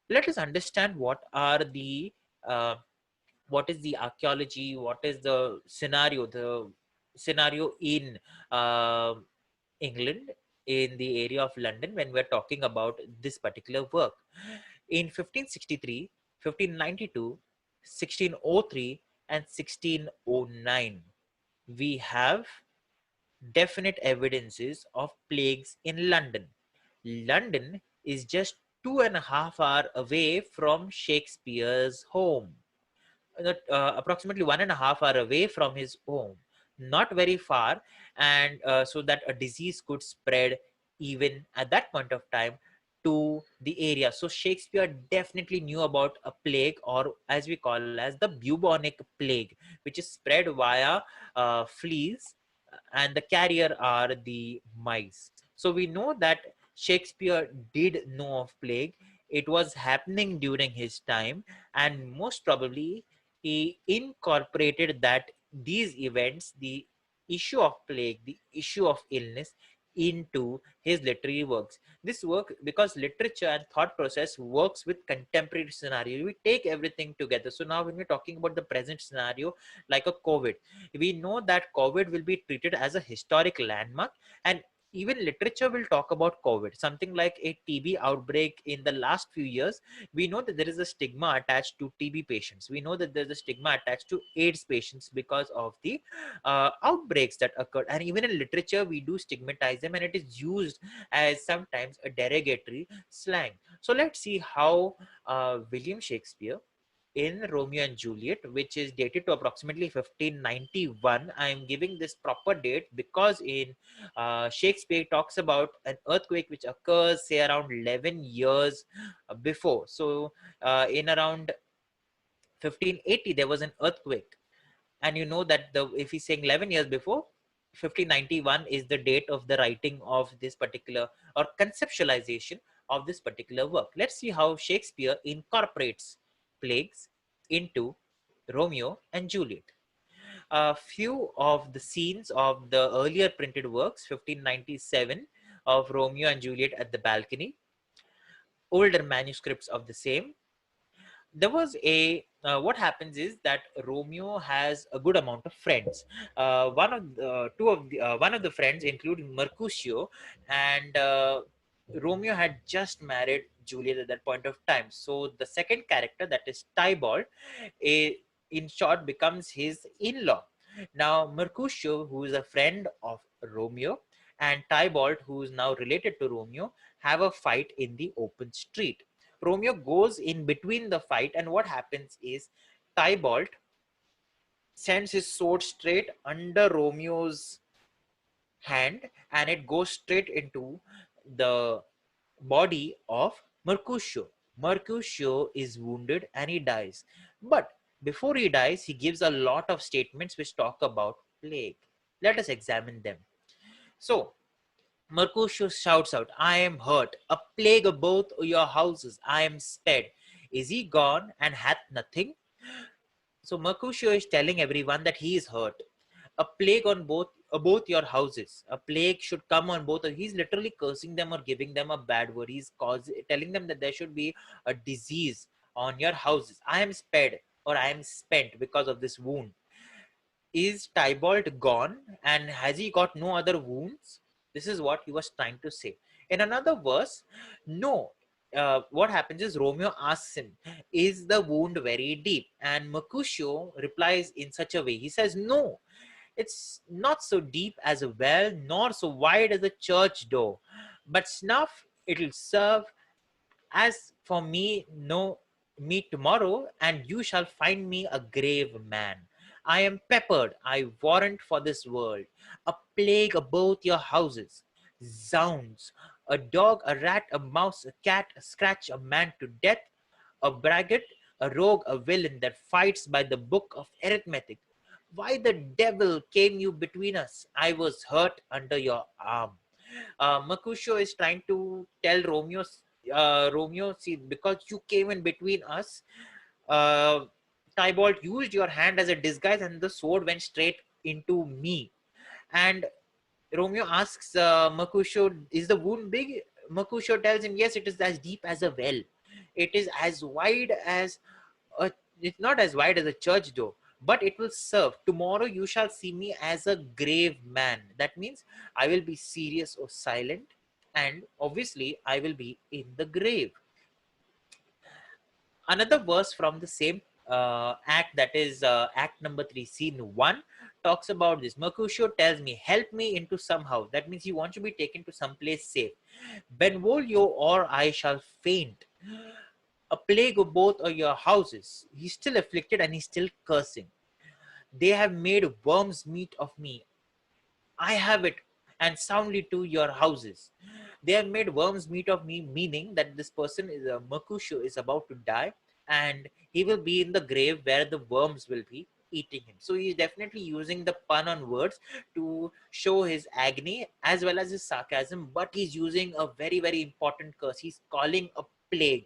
Let us understand uh, what is the archaeology, what is the scenario in uh, England, in the area of London, when we're talking about this particular work. In 1563, 1592, 1603, and 1609, we have definite evidences of plagues in London. London is just 2.5 hours away from Shakespeare's home, approximately 1.5 hours away from his home, not very far, and so that a disease could spread even at that point of time to the area. So Shakespeare definitely knew about a plague, or as we call as the bubonic plague, which is spread via fleas, and the carrier are the mice. So we know that Shakespeare did know of plague. It was happening during his time, and most probably he incorporated that these events, the issue of plague, the issue of illness, into his literary works. This work, because literature and thought process works with contemporary scenario, we take everything together. So now when we're talking about the present scenario, like a COVID, we know that COVID will be treated as a historic landmark, and even literature will talk about COVID, something like a TB outbreak in the last few years. We know that there is a stigma attached to TB patients. We know that there's a stigma attached to AIDS patients because of the outbreaks that occurred. And even in literature, we do stigmatize them, and it is used as sometimes a derogatory slang. So let's see how William Shakespeare, in Romeo and Juliet, which is dated to approximately 1591. I am giving this proper date because in Shakespeare talks about an earthquake which occurs, say, around 11 years before. So in around 1580, there was an earthquake. And you know that if he's saying 11 years before, 1591 is the date of the writing of this particular, or conceptualization of this particular work. Let's see how Shakespeare incorporates plagues into Romeo and Juliet. A few of the scenes of the earlier printed works, 1597, of Romeo and Juliet at the balcony, older manuscripts of the same. There was a what happens is that Romeo has a good amount of friends. One of the friends, including Mercutio, and Romeo had just married Juliet at that point of time. So the second character, that is Tybalt, in short, becomes his in-law. Now Mercutio, who is a friend of Romeo, and Tybalt, who is now related to Romeo, have a fight in the open street. Romeo goes in between the fight, and what happens is Tybalt sends his sword straight under Romeo's hand, and it goes straight into the body of Mercutio. Mercutio is wounded and he dies. But before he dies, he gives a lot of statements which talk about plague. Let us examine them. So, Mercutio shouts out, I am hurt, a plague of both your houses, I am sped. Is he gone and hath nothing? So Mercutio is telling everyone that he is hurt. A plague on both your houses. A plague should come on both. He's literally cursing them or giving them a bad word. He's telling them that there should be a disease on your houses. I am sped, or I am spent because of this wound. Is Tybalt gone, and has he got no other wounds? This is what he was trying to say. In another verse, no. What happens is Romeo asks him, is the wound very deep? And Mercutio replies in such a way. He says, no, it's not so deep as a well, nor so wide as a church door. But snuff, it'll serve. As for me, no, me tomorrow, and you shall find me a grave man. I am peppered, I warrant, for this world. A plague about your houses. Zounds! A dog, a rat, a mouse, a cat, a scratch, a man to death. A braggart, a rogue, a villain that fights by the book of arithmetic. Why the devil came you between us? I was hurt under your arm. Mercutio is trying to tell Romeo, see, because you came in between us, uh, Tybalt used your hand as a disguise and the sword went straight into me. And Romeo asks Mercutio, is the wound big? Mercutio tells him, yes, it is as deep as a well. It is as wide as a, it's not as wide as a church door, but it will serve. Tomorrow you shall see me as a grave man. That means I will be serious or silent, and obviously I will be in the grave. Another verse from the same act, that is act number 3, scene 1, talks about this. Mercutio tells me, help me into some house. That means he wants to be taken to some place safe. Benvolio or I shall faint. A plague of both of your houses. He's still afflicted and he's still cursing. They have made worms meat of me. I have it, and soundly to your houses. They have made worms meat of me, meaning that this person is a Mercutio is about to die, and he will be in the grave where the worms will be eating him. So he's definitely using the pun on words to show his agony as well as his sarcasm, but he's using a very, very important curse. He's calling a plague,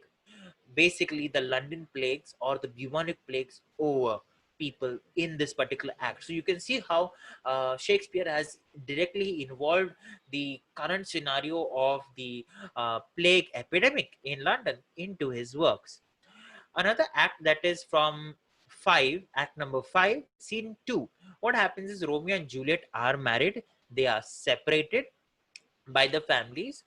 basically the London plagues or the bubonic plagues, over people in this particular act. So you can see how Shakespeare has directly involved the current scenario of the plague epidemic in London into his works. Another act, that is from 5, act number 5, scene 2. What happens is Romeo and Juliet are married. They are separated by the families.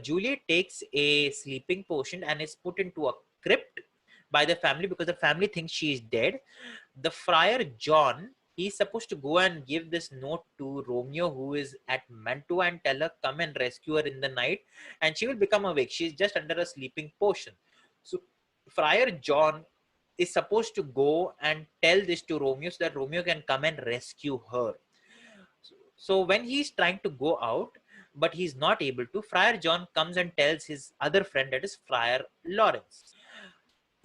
Juliet takes a sleeping potion and is put into a crypt by the family because the family thinks she is dead. The friar John, he's supposed to go and give this note to Romeo, who is at Mantua, and tell her come and rescue her in the night, and she will become awake. She's just under a sleeping potion. So Friar John is supposed to go and tell this to Romeo so that Romeo can come and rescue her. So when he's trying to go out, but he's not able to, Friar John comes and tells his other friend, that is Friar Lawrence,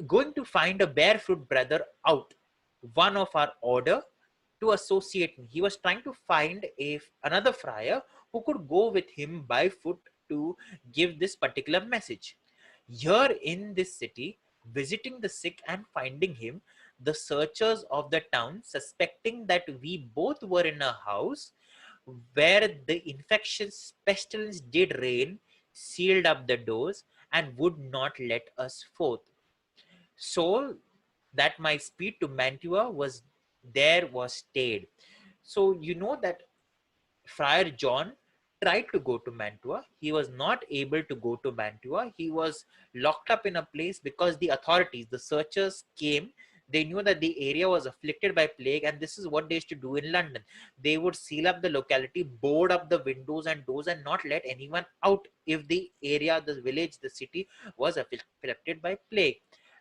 going to find a barefoot brother out, one of our order, to associate me. He was trying to find another friar who could go with him by foot to give this particular message. Here in this city, visiting the sick and finding him, the searchers of the town, suspecting that we both were in a house where the infectious pestilence did reign, sealed up the doors and would not let us forth. So that my speed to Mantua was stayed. So you know that Friar John tried to go to Mantua. He was not able to go to Mantua. He was locked up in a place because the authorities, the searchers came. They knew that the area was afflicted by plague, and this is what they used to do in London. They would seal up the locality, board up the windows and doors, and not let anyone out if the area, the village, the city was afflicted by plague.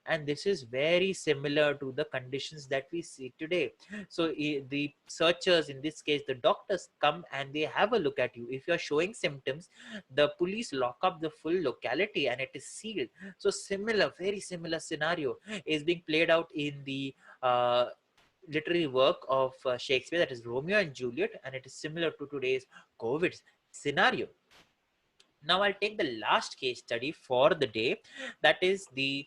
And this is very similar to the conditions that we see today. So the searchers, in this case the doctors, come and they have a look at you. If you're showing symptoms, the police lock up the full locality and it is sealed. So similar, very similar scenario is being played out in the literary work of Shakespeare, that is Romeo and Juliet, and it is similar to today's COVID scenario. Now I'll take the last case study for the day, that is the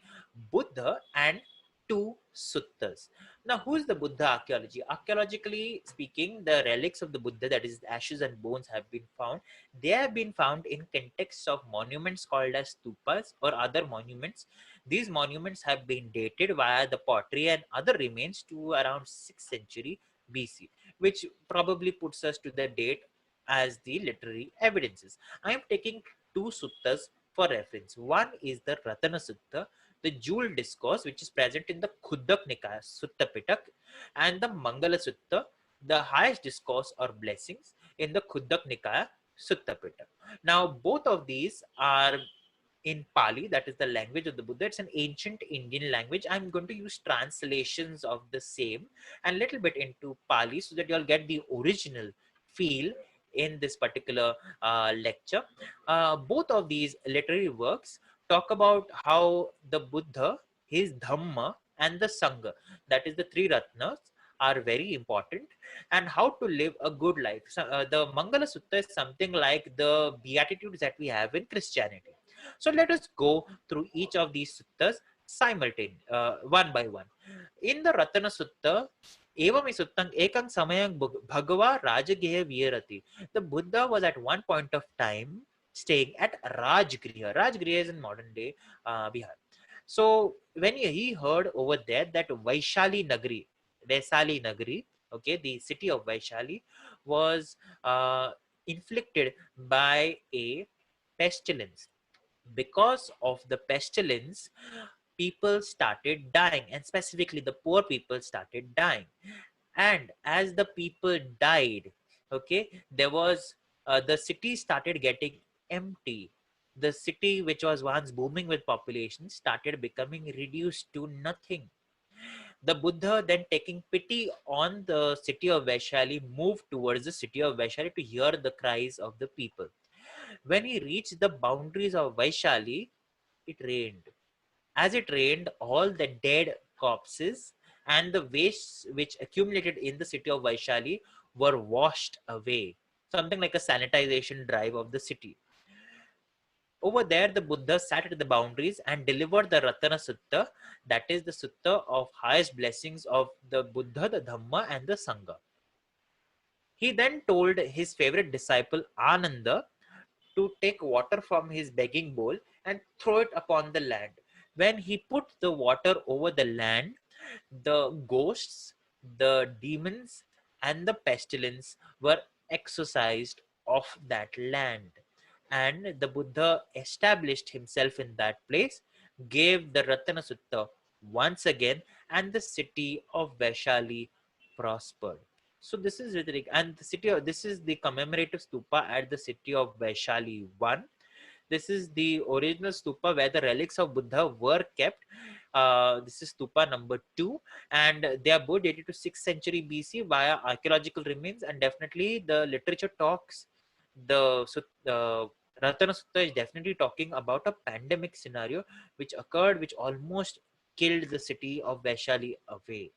Buddha and two suttas. Now, who is the Buddha archaeology? Archaeologically speaking, the relics of the Buddha, that is ashes and bones, have been found. They have been found in contexts of monuments called as stupas or other monuments. These monuments have been dated via the pottery and other remains to around 6th century BC, which probably puts us to the date as the literary evidences. I am taking two suttas for reference. One is the Ratana Sutta, the jewel discourse, which is present in the Khudak Nikaya Sutta Pitak, and the Mangala Sutta, the highest discourse or blessings, in the Khudak Nikaya Sutta Pitak. Now, both of these are in Pali, that is the language of the Buddha. It's an ancient Indian language. I'm going to use translations of the same and little bit into Pali so that you'll get the original feel in this particular lecture. Both of these literary works talk about how the Buddha, his Dhamma, and the Sangha, that is the three Ratnas, are very important, and how to live a good life. So, the Mangala Sutta is something like the Beatitudes that we have in Christianity. So let us go through each of these suttas one by one. In the Ratana Sutta, Evami Suttang Ekang Samayang Bhagava Rajagriha Virati. The Buddha was at one point of time staying at Rajgriha. Rajgriha is in modern day Bihar. So when he heard over there that Vaishali Nagari, okay, the city of Vaishali was inflicted by a pestilence. Because of the pestilence, people started dying, and specifically the poor people started dying. And as the people died, okay, there was the city started getting empty. The city, which was once booming with population, started becoming reduced to nothing. The Buddha, then taking pity on the city of Vaishali, moved towards the city of Vaishali to hear the cries of the people. When he reached the boundaries of Vaishali, it rained. As it rained, all the dead corpses and the wastes which accumulated in the city of Vaishali were washed away. Something like a sanitization drive of the city. Over there, the Buddha sat at the boundaries and delivered the Ratana Sutta, that is the Sutta of highest blessings of the Buddha, the Dhamma, and the Sangha. He then told his favorite disciple Ananda to take water from his begging bowl and throw it upon the land. When he put the water over the land, the ghosts, the demons, and the pestilence were exorcised off that land. And the Buddha established himself in that place, gave the Ratana Sutta once again, and the city of Vaishali prospered. So this is rhetoric, and the city of this is the commemorative stupa at the city of Vaishali 1. This is the original stupa where the relics of Buddha were kept. This is stupa number 2, and they are both dated to 6th century BC via archaeological remains, and definitely the literature talks. The Ratana Sutta is definitely talking about a pandemic scenario which occurred, which almost killed the city of Vaishali away.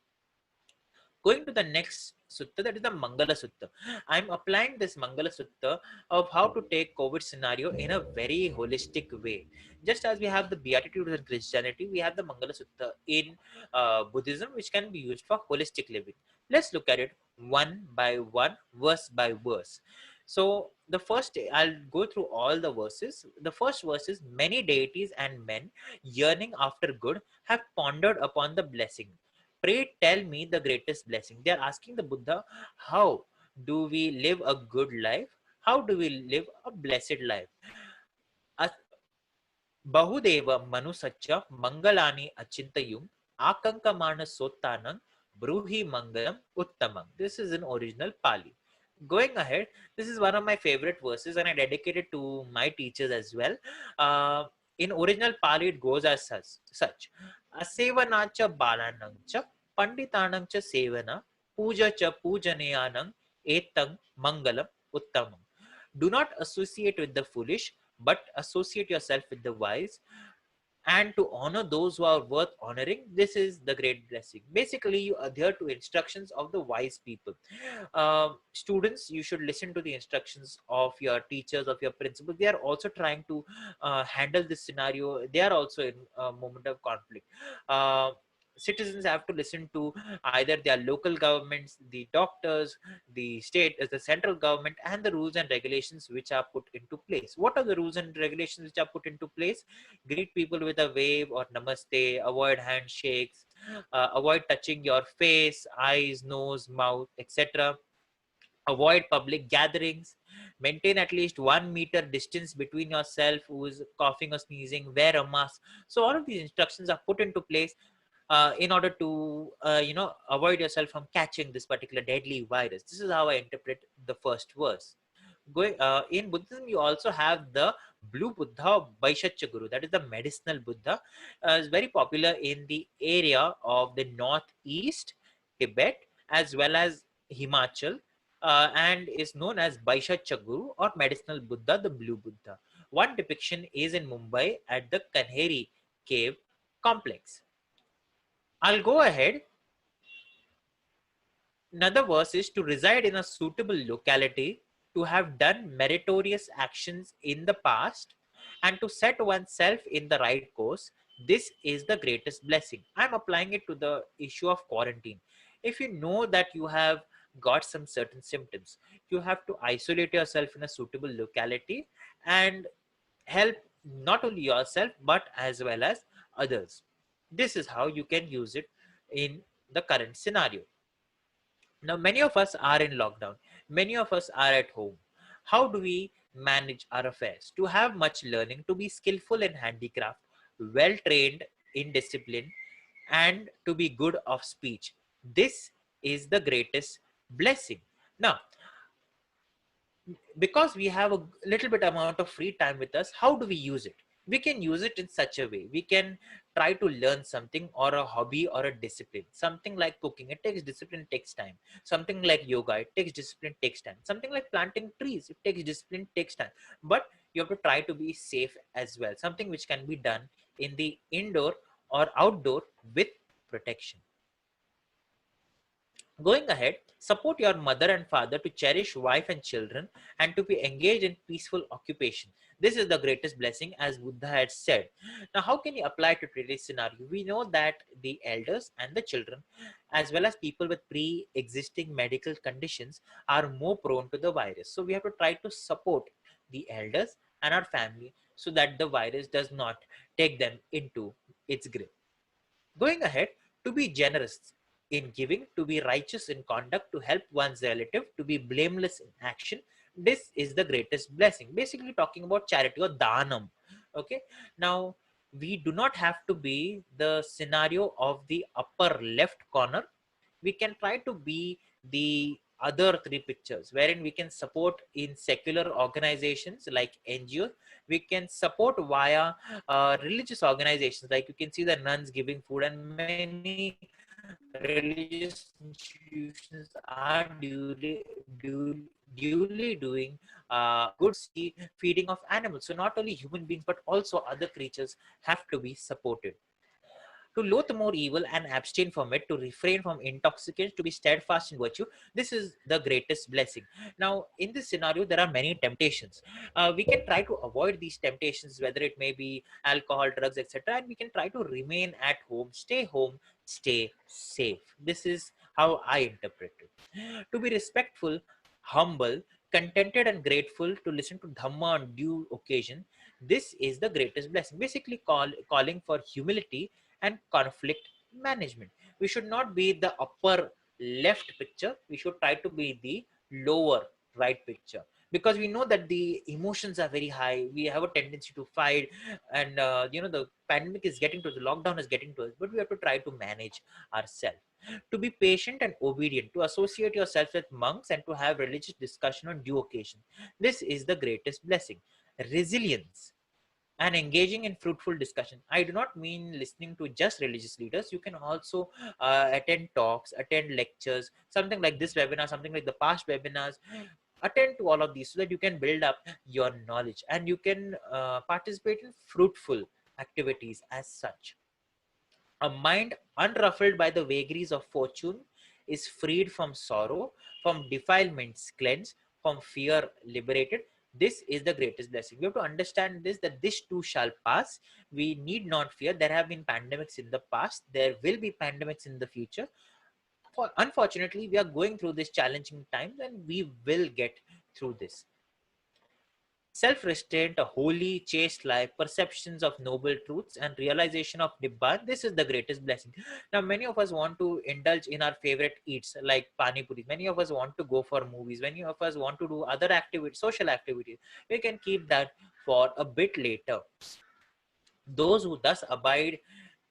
Going to the next sutta, that is the Mangala Sutta. I'm applying this Mangala Sutta of how to take COVID scenario in a very holistic way. Just as we have the Beatitudes in Christianity, we have the Mangala Sutta in Buddhism, which can be used for holistic living. Let's look at it one by one, verse by verse. So the first, I'll go through all the verses. The first verse is, many deities and men yearning after good have pondered upon the blessing. Pray tell me the greatest blessing. They are asking the Buddha, how do we live a good life? How do we live a blessed life? Bahudeva manusaccha mangalani achintayum akankamana sotanam bruhi mangalam uttamam. This is in original Pali. Going ahead, this is one of my favorite verses and I dedicate it to my teachers as well. In original Pali, it goes as such. Asevanacha balanangcha panditanangcha sevana puja cha pujaneyanang etang mangalam uttamam. Do not associate with the foolish, but associate yourself with the wise, and to honor those who are worth honoring. This is the great blessing. Basically, you adhere to instructions of the wise people. Students, you should listen to the instructions of your teachers, of your principals. They are also trying to handle this scenario. They are also in a moment of conflict. Citizens have to listen to either their local governments, the doctors, the state, the central government, and the rules and regulations which are put into place. What are the rules and regulations which are put into place? Greet people with a wave or namaste, avoid handshakes, avoid touching your face, eyes, nose, mouth, etc. Avoid public gatherings, maintain at least 1 meter distance between yourself who is coughing or sneezing, wear a mask. So all of these instructions are put into place in order to avoid yourself from catching this particular deadly virus. This is how I interpret the first verse. In Buddhism, you also have the blue Buddha, Vaishacya Guru, that is the medicinal Buddha. Is very popular in the area of the northeast Tibet as well as Himachal, and is known as Vaishacya Guru or medicinal Buddha, the blue Buddha. One depiction is in Mumbai at the Kanheri cave complex. I'll go ahead. Another verse is, to reside in a suitable locality, to have done meritorious actions in the past, and to set oneself in the right course, This is the greatest blessing. I'm applying it to the issue of quarantine. If you know that you have got some certain symptoms, you have to isolate yourself in a suitable locality and help not only yourself but as well as others. This is how you can use it in the current scenario. Now, many of us are in lockdown, many of us are at home. How do we manage our affairs? To have much learning, to be skillful in handicraft, well trained in discipline, and to be good of speech. This is the greatest blessing. Now, because we have a little bit amount of free time with us, how do we use it? We can use it in such a way. We can try to learn something, or a hobby, or a discipline. Something like cooking, it takes discipline, it takes time. Something like yoga, it takes discipline, it takes time. Something like planting trees, it takes discipline, it takes time. But you have to try to be safe as well. Something which can be done in the indoor or outdoor with protection. Going ahead, support your mother and father to cherish wife and children and to be engaged in peaceful occupation. This is the greatest blessing, as Buddha had said. Now, how can you apply to today's scenario? We know that the elders and the children, as well as people with pre-existing medical conditions, are more prone to the virus. So we have to try to support the elders and our family so that the virus does not take them into its grip. Going ahead, to be generous in giving, to be righteous in conduct, to help one's relative, to be blameless in action. This is the greatest blessing. Basically talking about charity or dhanam. Okay. Now, we do not have to be the scenario of the upper left corner. We can try to be the other three pictures, wherein we can support in secular organizations like NGOs. We can support via religious organizations, like you can see the nuns giving food, and many religious institutions are duly doing good feeding of animals. So not only human beings but also other creatures have to be supported. To loathe more evil and abstain from it, to refrain from intoxicants, to be steadfast in virtue. This is the greatest blessing. Now, in this scenario, there are many temptations. We can try to avoid these temptations, whether it may be alcohol, drugs, etc. And we can try to remain at home, stay safe. This is how I interpret it. To be respectful, humble, contented, and grateful, to listen to Dhamma on due occasion. This is the greatest blessing. Basically, calling for humility and conflict management. We should not be the upper left picture. We should try to be the lower right picture, because we know that the emotions are very high. We have a tendency to fight, and the pandemic is getting to us, the lockdown is getting to us, but we have to try to manage ourselves. To be patient and obedient, to associate yourself with monks, and to have religious discussion on due occasion. This is the greatest blessing. Resilience and engaging in fruitful discussion. I do not mean listening to just religious leaders. You can also attend talks, attend lectures, something like this webinar, something like the past webinars. Attend to all of these so that you can build up your knowledge, and you can participate in fruitful activities as such. A mind unruffled by the vagaries of fortune is freed from sorrow, from defilements cleansed, from fear liberated. This is the greatest blessing. We have to understand this, that this too shall pass. We need not fear. There have been pandemics in the past. There will be pandemics in the future. Unfortunately, we are going through this challenging times, and we will get through this. Self-restraint, a holy, chaste life, perceptions of noble truths, and realization of Nibbana. This is the greatest blessing. Now, many of us want to indulge in our favorite eats like pani puri. Many of us want to go for movies. Many of us want to do other activities, social activities. We can keep that for a bit later. Those who thus abide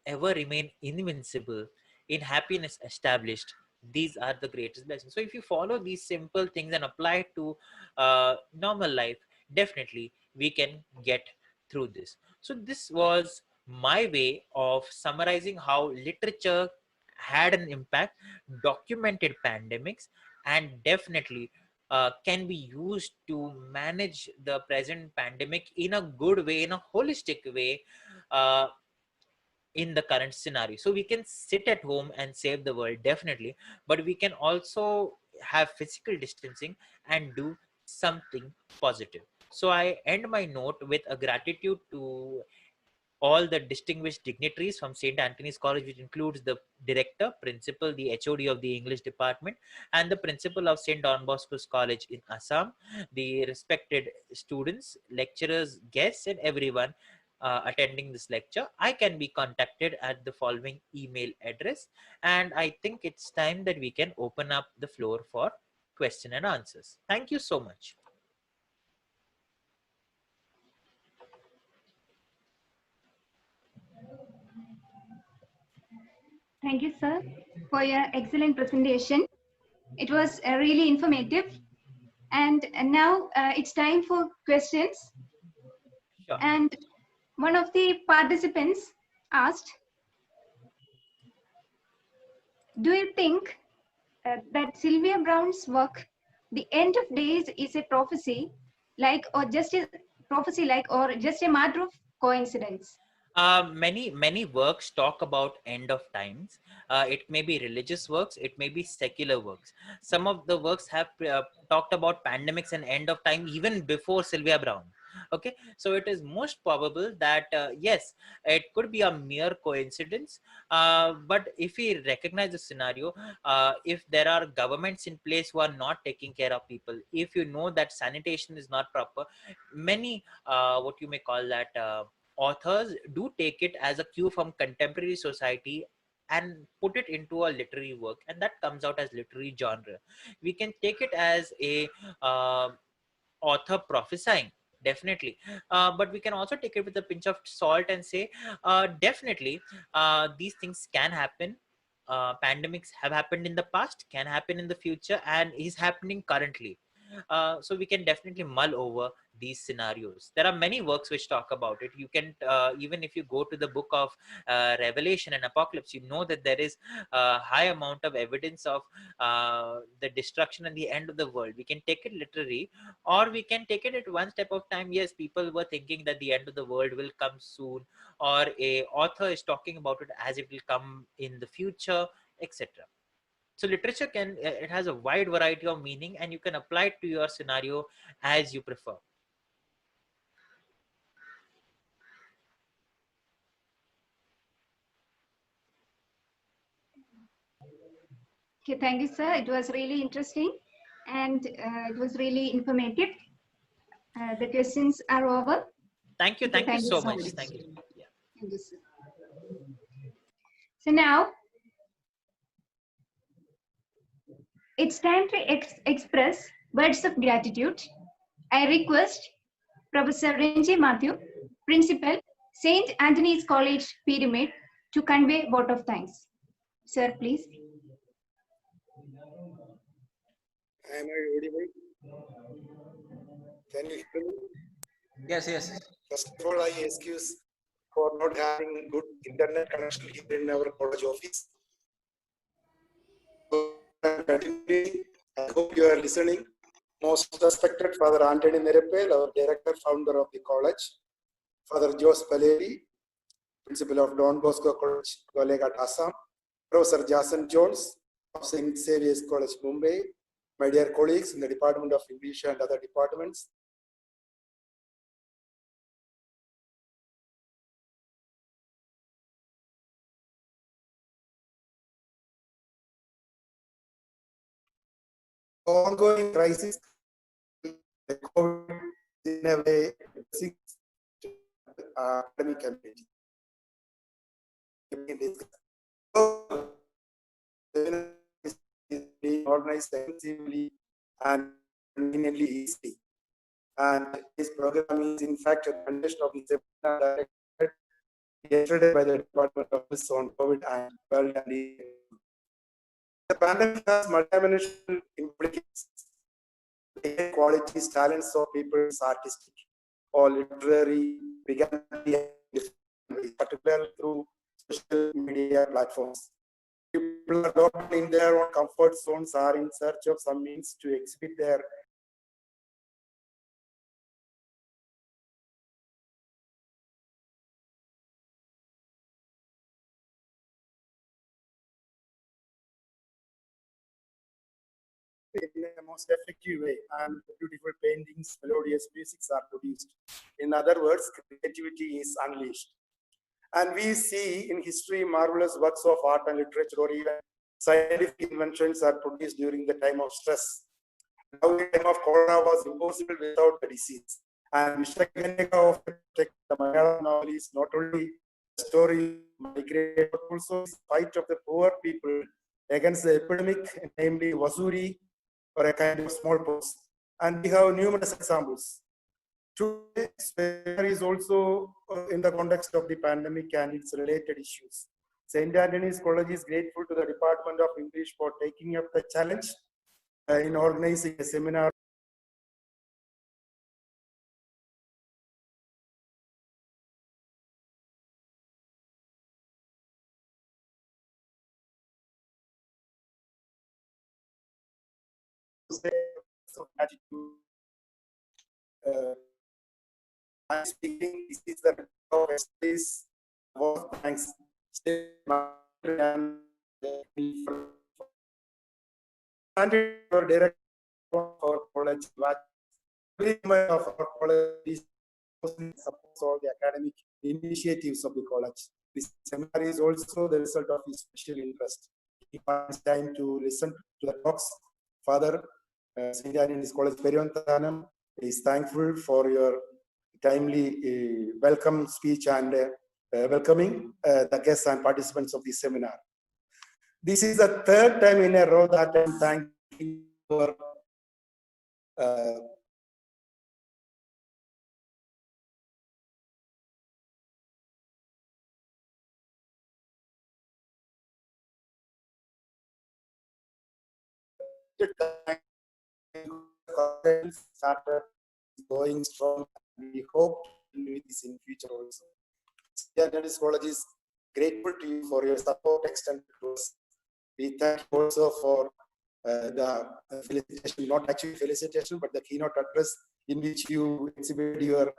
ever remain invincible, in happiness established. These are the greatest blessings. So if you follow these simple things and apply it to normal life, definitely we can get through this. So this was my way of summarizing how literature had an impact, documented pandemics, and definitely can be used to manage the present pandemic in a good way, in a holistic way, uh, in the current scenario. So we can sit at home and save the world, definitely, but we can also have physical distancing and do something positive. So I end my note with a gratitude to all the distinguished dignitaries from St. Antony's College, which includes the director, principal, the HOD of the English department, and the principal of St. Don Bosco's College in Assam, the respected students, lecturers, guests, and everyone attending this lecture. I can be contacted at the following email address, and I think it's time that we can open up the floor for question and answers. Thank you so much. Thank you, sir, for your excellent presentation. It was really informative. And now it's time for questions. Sure. And one of the participants asked, do you think that Sylvia Browne's work, The End of Days, is a prophecy, or just a matter of coincidence? Many works talk about end of times. It may be religious works, it may be secular works. Some of the works have talked about pandemics and end of time even before Sylvia Browne. Okay, so it is most probable that yes, it could be a mere coincidence. But if we recognize the scenario, if there are governments in place who are not taking care of people, if you know that sanitation is not proper, many what you may call that authors do take it as a cue from contemporary society and put it into a literary work, and that comes out as literary genre. We can take it as a author prophesying, definitely, but we can also take it with a pinch of salt and say definitely these things can happen. Pandemics have happened in the past, can happen in the future, and is happening currently. So we can definitely mull over these scenarios. There are many works which talk about it. You can even if you go to the book of Revelation and Apocalypse, you know that there is a high amount of evidence of the destruction and the end of the world. We can take it literary, or we can take it at one step of time. Yes, people were thinking that the end of the world will come soon, or a author is talking about it as it will come in the future, etc. So literature it has a wide variety of meaning, and you can apply it to your scenario as you prefer. Okay, thank you, sir. It was really interesting and it was really informative. The questions are over. Thank you. Okay, Thank you so so much. Thank you. Yeah. Thank you, sir. So now it's time to express words of gratitude. I request Professor Renji Matthew, Principal, St. Antony's College, Pyramid, to convey vote of thanks. Sir, please. Am I audible? Can you hear me? Yes, yes. First of all, I excuse for not having good internet connection here in our college office. I hope you are listening. Most respected Father Antony Nerepel, our director, founder of the college. Father Jose Paleri, principal of Don Bosco College, Golaghat, Assam. Professor Jason Jones of St. Xavier's College, Mumbai. My dear colleagues in the Department of English and other departments. Ongoing crisis, the COVID in a way, academic community. Is being organized extensively and conveniently easily. And this program is in fact a continuation of the seminar directed yesterday by the Department of Health on COVID and World and the pandemic has multidimensional implications. The qualities, talents of people is artistic or literary began to be particularly through social media platforms. People are not in their own comfort zones, are in search of some means to exhibit their in a most effective way, and beautiful paintings, melodious musics are produced. In other words, creativity is unleashed. And we see in history marvelous works of art and literature, or even scientific inventions are produced during the time of stress. Now, the time of cholera was impossible without the disease. And Vishwakarma of the Malayalam novel is not only the story of migration, but also the fight of the poor people against the epidemic, namely Vasuri, or a kind of smallpox. And we have numerous examples. Today, seminar is also in the context of the pandemic and its related issues. St. Antony's College is grateful to the Department of English for taking up the challenge in organizing a seminar. I'm speaking, this is the space of thanks. And your director for college, every member of our college supports all the academic initiatives of the college. This seminar is also the result of his special interest. He finds time to listen to the talks. Father, St. Antony's College, Peruvanthanam, is thankful for your timely welcome speech and welcoming the guests and participants of this seminar. This is the third time in a row that I'm thanking for started going strong. We hope to do this in future also. St. Antony's College is grateful to you for your support extended to us. We thank you also for the felicitation, not actually felicitation, but the keynote address in which you exhibit your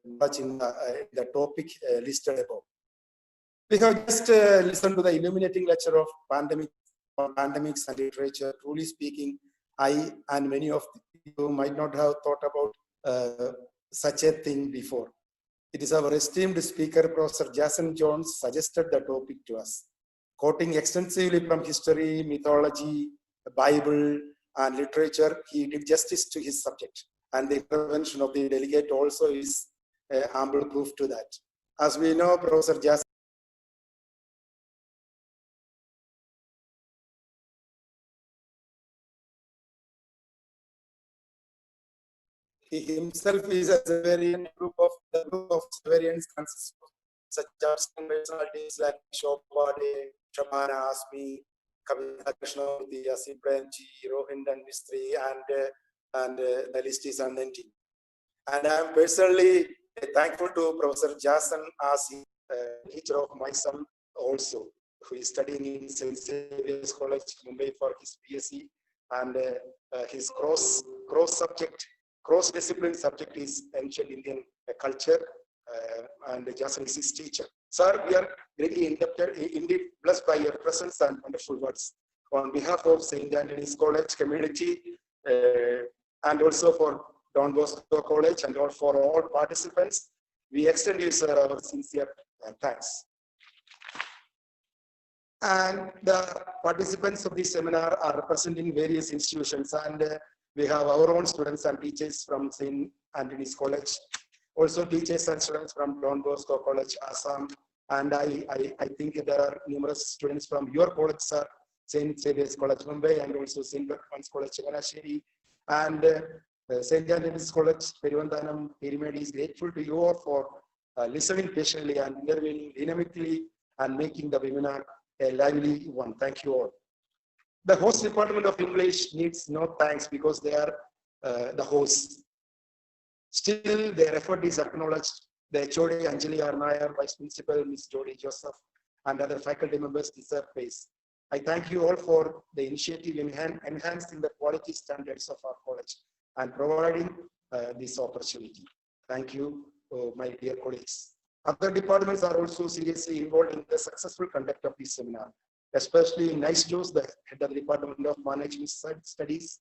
much in the topic listed above. We have just listened to the illuminating lecture of pandemics and literature. Truly speaking, I and many of you might not have thought about such a thing before. It is our esteemed speaker, Professor Jason Jones, suggested the topic to us. Quoting extensively from history, mythology, the Bible, and literature, he did justice to his subject. And the intervention of the delegate also is ample proof to that. As we know, Professor Jason he himself is a Severian group of Severians consists of such as personalities like Shobhade, Shabana Asmi, Kavita Krishnamurti, Asim Premji, Rohindan Mistry, and the list is unending. And I am personally thankful to Professor Jason as teacher of my son also, who is studying in St. Xavier's College, Mumbai for his BSc, and his cross-discipline subject is ancient Indian culture, and Jason is his teacher. Sir, we are greatly indeed blessed by your presence and wonderful words. On behalf of St. Antony's College community, and also for Don Bosco College and for all participants, we extend you, sir, our sincere thanks. And the participants of this seminar are representing various institutions, and we have our own students and teachers from St. Antony's College, also teachers and students from Don Bosco College, Assam, and I think there are numerous students from your college, sir, St. Xavier's College, Mumbai, and also St. Bertman's College, Changanasheri, and St. Antony's College, Peruvanthanam, Pyramid is grateful to you all for listening patiently and intervening dynamically and making the webinar a lively one. Thank you all. The host Department of English needs no thanks because they are the hosts. Still, their effort is acknowledged. The HOD Anjali R. Nair, Vice Principal Ms. Jody Joseph, and other faculty members deserve praise. I thank you all for the initiative in enhancing the quality standards of our college and providing this opportunity. Thank you, my dear colleagues. Other departments are also seriously involved in the successful conduct of this seminar, especially Nice Joes, the head of the Department of Management Studies,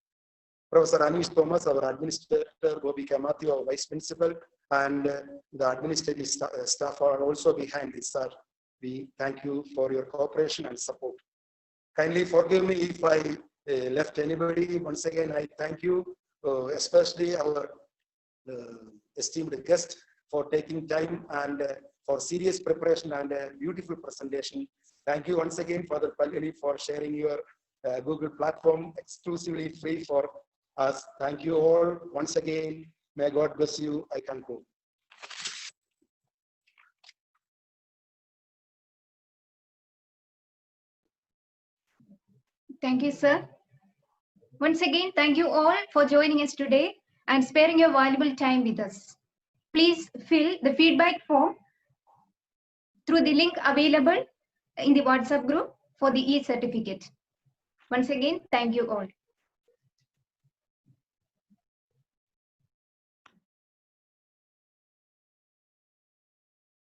Professor Anish Thomas, our administrator, Gobika Matthew, our vice principal, and the administrative staff are also behind this, sir. We thank you for your cooperation and support. Kindly forgive me if I left anybody. Once again, I thank you, especially our esteemed guest, for taking time and for serious preparation and a beautiful presentation. Thank you once again, Father Palani, for sharing your Google platform exclusively free for us. Thank you all once again. May God bless you. I can go. Thank you, sir. Once again, thank you all for joining us today and sparing your valuable time with us. Please fill the feedback form through the link available in the WhatsApp group for the e-certificate. Once again, thank you all.